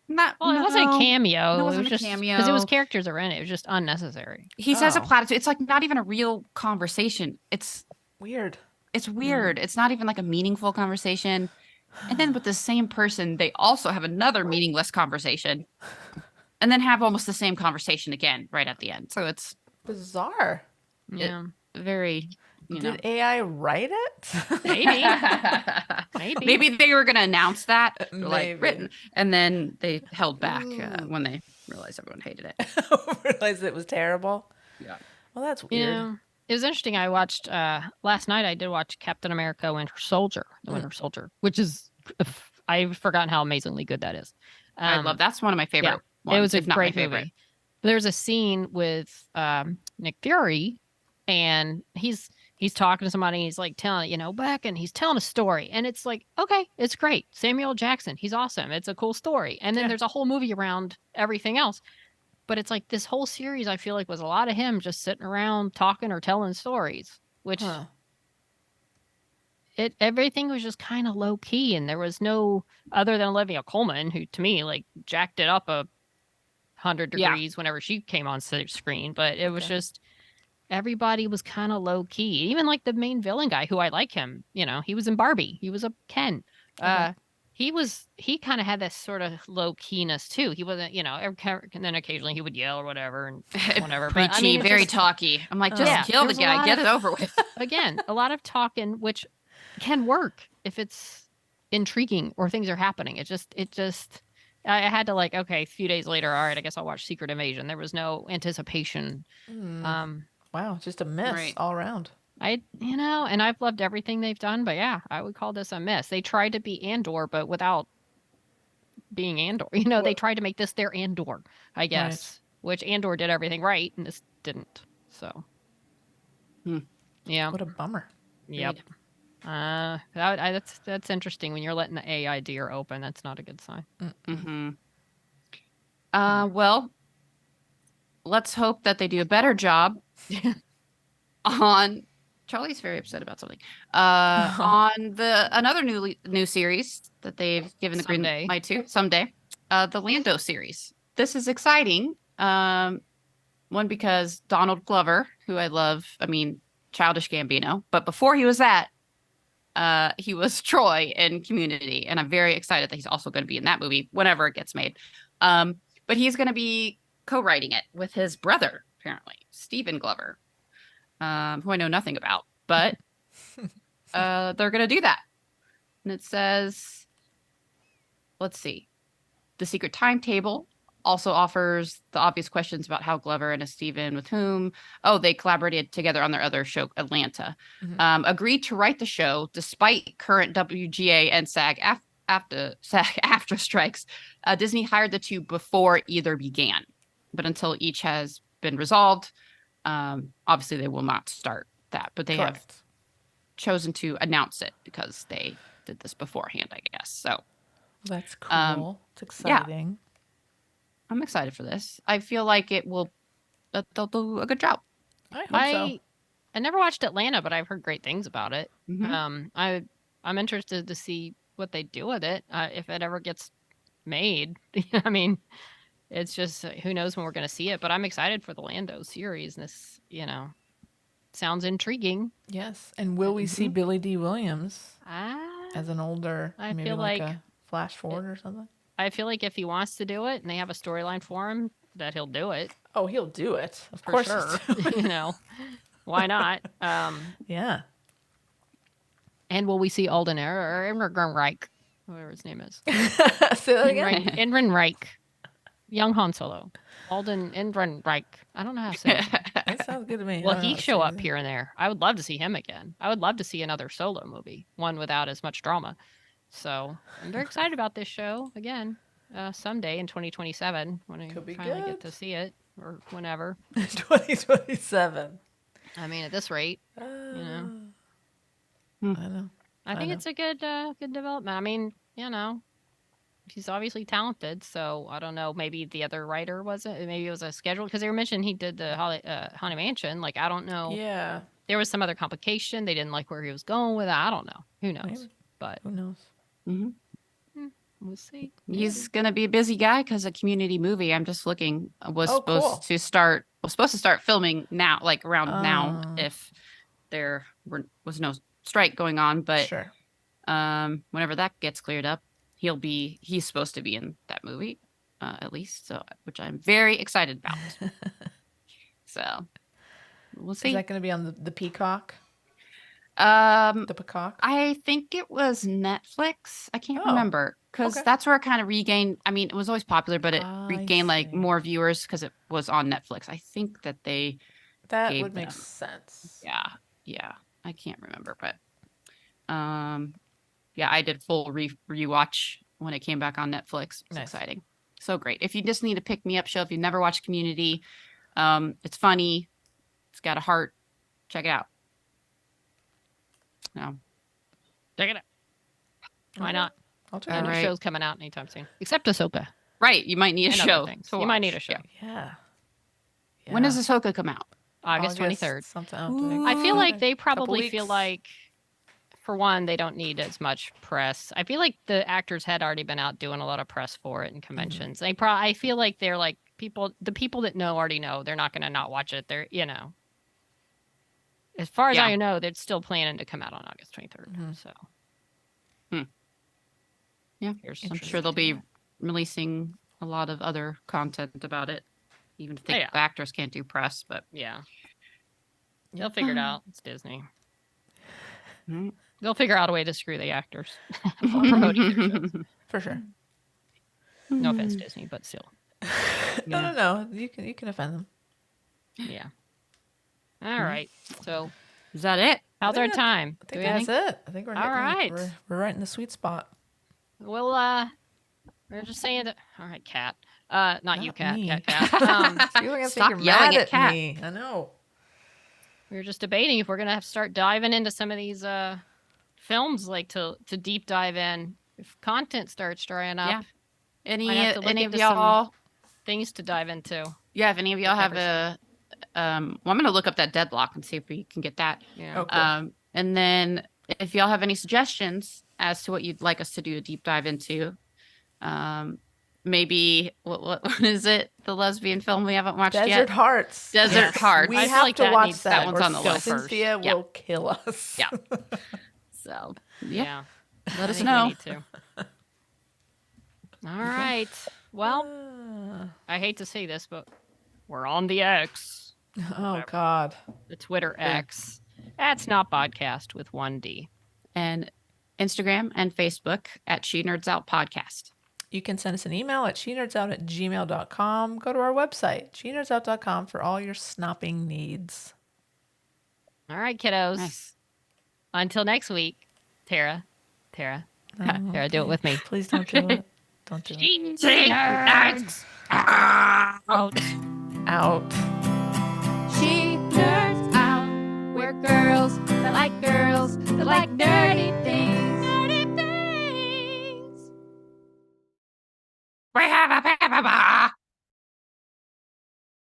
not. Well, it wasn't a no. cameo. No, it wasn't a just cameo. because it was characters that were in it. It was just unnecessary. He says a Oh. platitude. It's like not even a real conversation. It's Weird. weird. It's not even like a meaningful conversation. And then with the same person, they also have another meaningless conversation, and then have almost the same conversation again right at the end. So it's Bizarre. Yeah. very, Did AI write it? Maybe. Maybe. Maybe they were going to announce that, Maybe. like written, and then they held back when they realized everyone hated it. Realized it was terrible. Yeah. Well, that's weird. Yeah. It was interesting. I watched last night. I did watch Captain America: Winter Soldier, the Winter Soldier, which is I've forgotten how amazingly good that is. I love that's one of my favorite. Ones, It was a if not my great favorite. movie. There's a scene with Nick Fury, and he's talking to somebody. And he's like telling back, and he's telling a story, and it's like, okay, it's great. Samuel L. Jackson, he's awesome. It's a cool story, and then there's a whole movie around everything else. But it's like this whole series, I feel like, was a lot of him just sitting around talking or telling stories, which everything was just kind of low key, and there was no other than Olivia Colman, who to me like jacked it up 100 degrees whenever she came on screen. But it was just everybody was kind of low key. Even like the main villain guy, who I like him. He was in Barbie. He was a Ken. He kind of had this sort of low keyness too. He wasn't, and then occasionally he would yell or whatever and whatever. But, Preachy, it's very just- talky. I'm like, just kill the there's a guy, lot get of- it over with. Again, a lot of talking, which can work if it's intriguing or things are happening. It just I had to like, okay, a few days later, all right, I guess I'll watch Secret Invasion. There was no anticipation. Wow, just a miss Right. all around. And I've loved everything they've done, but yeah, I would call this a miss. They tried to be Andor, but without being Andor. They tried to make this their Andor, I guess, which Andor did everything right, and this didn't. So Yeah. What a bummer. Yep. That's interesting. When you're letting the AI deer open, that's not a good sign. Mm-hmm. Well, let's hope that they do a better job on. Charlie's very upset about something. On another new series that they've given the green Someday. light to someday, the Lando series. This is exciting. One because Donald Glover, who I love. I mean, Childish Gambino, but before he was that, he was Troy in Community, and I'm very excited that he's also going to be in that movie whenever it gets made. But he's going to be co-writing it with his brother, apparently, Stephen Glover, who I know nothing about, but they're going to do that. And it says, let's see, The Secret Timetable also offers the obvious questions about how Glover and Stephen, with whom, they collaborated together on their other show, Atlanta, agreed to write the show despite current WGA and SAG after strikes. Disney hired the two before either began, but until each has been resolved, obviously they will not start that, but they have chosen to announce it because they did this beforehand, I guess. So that's cool. It's exciting. Yeah. I'm excited for this. I feel like they'll do a good job. I hope so. I never watched Atlanta, but I've heard great things about it. Mm-hmm. I'm interested to see what they do with it if it ever gets made. I mean, it's just who knows when we're going to see it. But I'm excited for the Lando series. And this, sounds intriguing. Yes, and will we see Billy D. Williams as an older? I maybe feel like like a flash forward or something. I feel like if he wants to do it and they have a storyline for him, that he'll do it. Oh, he'll do it. Of For course, sure. Why not? Yeah. And will we see Alden or Ehrenreich, whatever his name is? Say that again. Ehrenreich, young Han Solo. Alden Ehrenreich. I don't know how to say it. That sounds good to me. Will he show up here and there? I would love to see him again. I would love to see another solo movie, one without as much drama. So I'm very excited about this show again. Someday in 2027 when I finally get to see it, or whenever. 2027. I mean, at this rate, I know. I think it's a good development. I mean, he's obviously talented, so I don't know. Maybe the other writer wasn't. Maybe it was a schedule because they were mentioning he did the Haunted Mansion. Like I don't know. Yeah. There was some other complication. They didn't like where he was going with it. I don't know. Who knows? Maybe. But who knows? Mm-hmm. We'll see. He's gonna be a busy guy because a Community movie. I'm just looking was supposed to start filming now, like around now, if there was no strike going on. But sure. Whenever that gets cleared up, he's supposed to be in that movie, at least. So, which I'm very excited about. So we'll see. Is that going to be on the Peacock? The Peacock? I think it was Netflix. I can't remember because that's where it kind of regained. I mean, it was always popular, but it regained like more viewers because it was on Netflix. I think that that would make sense. Yeah. I can't remember, but I did full rewatch when it came back on Netflix. It was exciting, so great. If you just need a pick me up show, if you've never watched Community, it's funny, it's got a heart. Check it out. No. Check it out. Why not? I'll check it out. No show's coming out anytime soon. Except Ahsoka. Right. You might need a show. You might need a show. Yeah. When does Ahsoka come out? August 23rd. Something. I feel like they probably feel like, for one, they don't need as much press. I feel like the actors had already been out doing a lot of press for it and conventions. I feel like they're like the people that know already know. They're not going to not watch it. They're, as far as I know, they're still planning to come out on August 23rd. So, yeah, I'm sure they'll be releasing a lot of other content about it, even if the actors can't do press. But they'll figure it out. It's Disney. They'll figure out a way to screw the actors for promoting their shows. For sure. No offense, Disney, but still. No. You can offend them. Yeah. All right. So, is that it? How's our time? I think that's it. I think we're all right. We're right in the sweet spot. Well, we're just saying that. All right, Cat. Not you, Cat. Me. Cat. Stop yelling at Cat. Me. I know. We were just debating if we're gonna have to start diving into some of these films, like to deep dive in. If content starts drying up, Yeah. might have to look Any of into some y'all? things to dive into. Yeah, if any of y'all have Never well, I'm gonna look up that Deadlock and see if we can get that. Yeah. Okay. And then if y'all have any suggestions as to what you'd like us to do a deep dive into, maybe what is it? The lesbian film we haven't watched Desert yet? Hearts. Desert Hearts. We I feel have like to that watch needs- that. that one's or on the list. Cynthia Yeah. will kill us. Yeah. So yeah, Yeah. let I us think know. We need to. All right. Well, I hate to say this, but we're on the X, Oh God. the Twitter Yeah. X. That's not podcast with 1D. And Instagram and Facebook at She Nerds Out Podcast. You can send us an email at shenerdsOut@gmail.com. Go to our website, shenerdsOut.com, for all your snopping needs. All right, kiddos. Nice. Until next week, Tara, Tara, do it with me. Please don't do it. Don't do it. Nerds out. Out. She nerds out. We're girls that like nerds.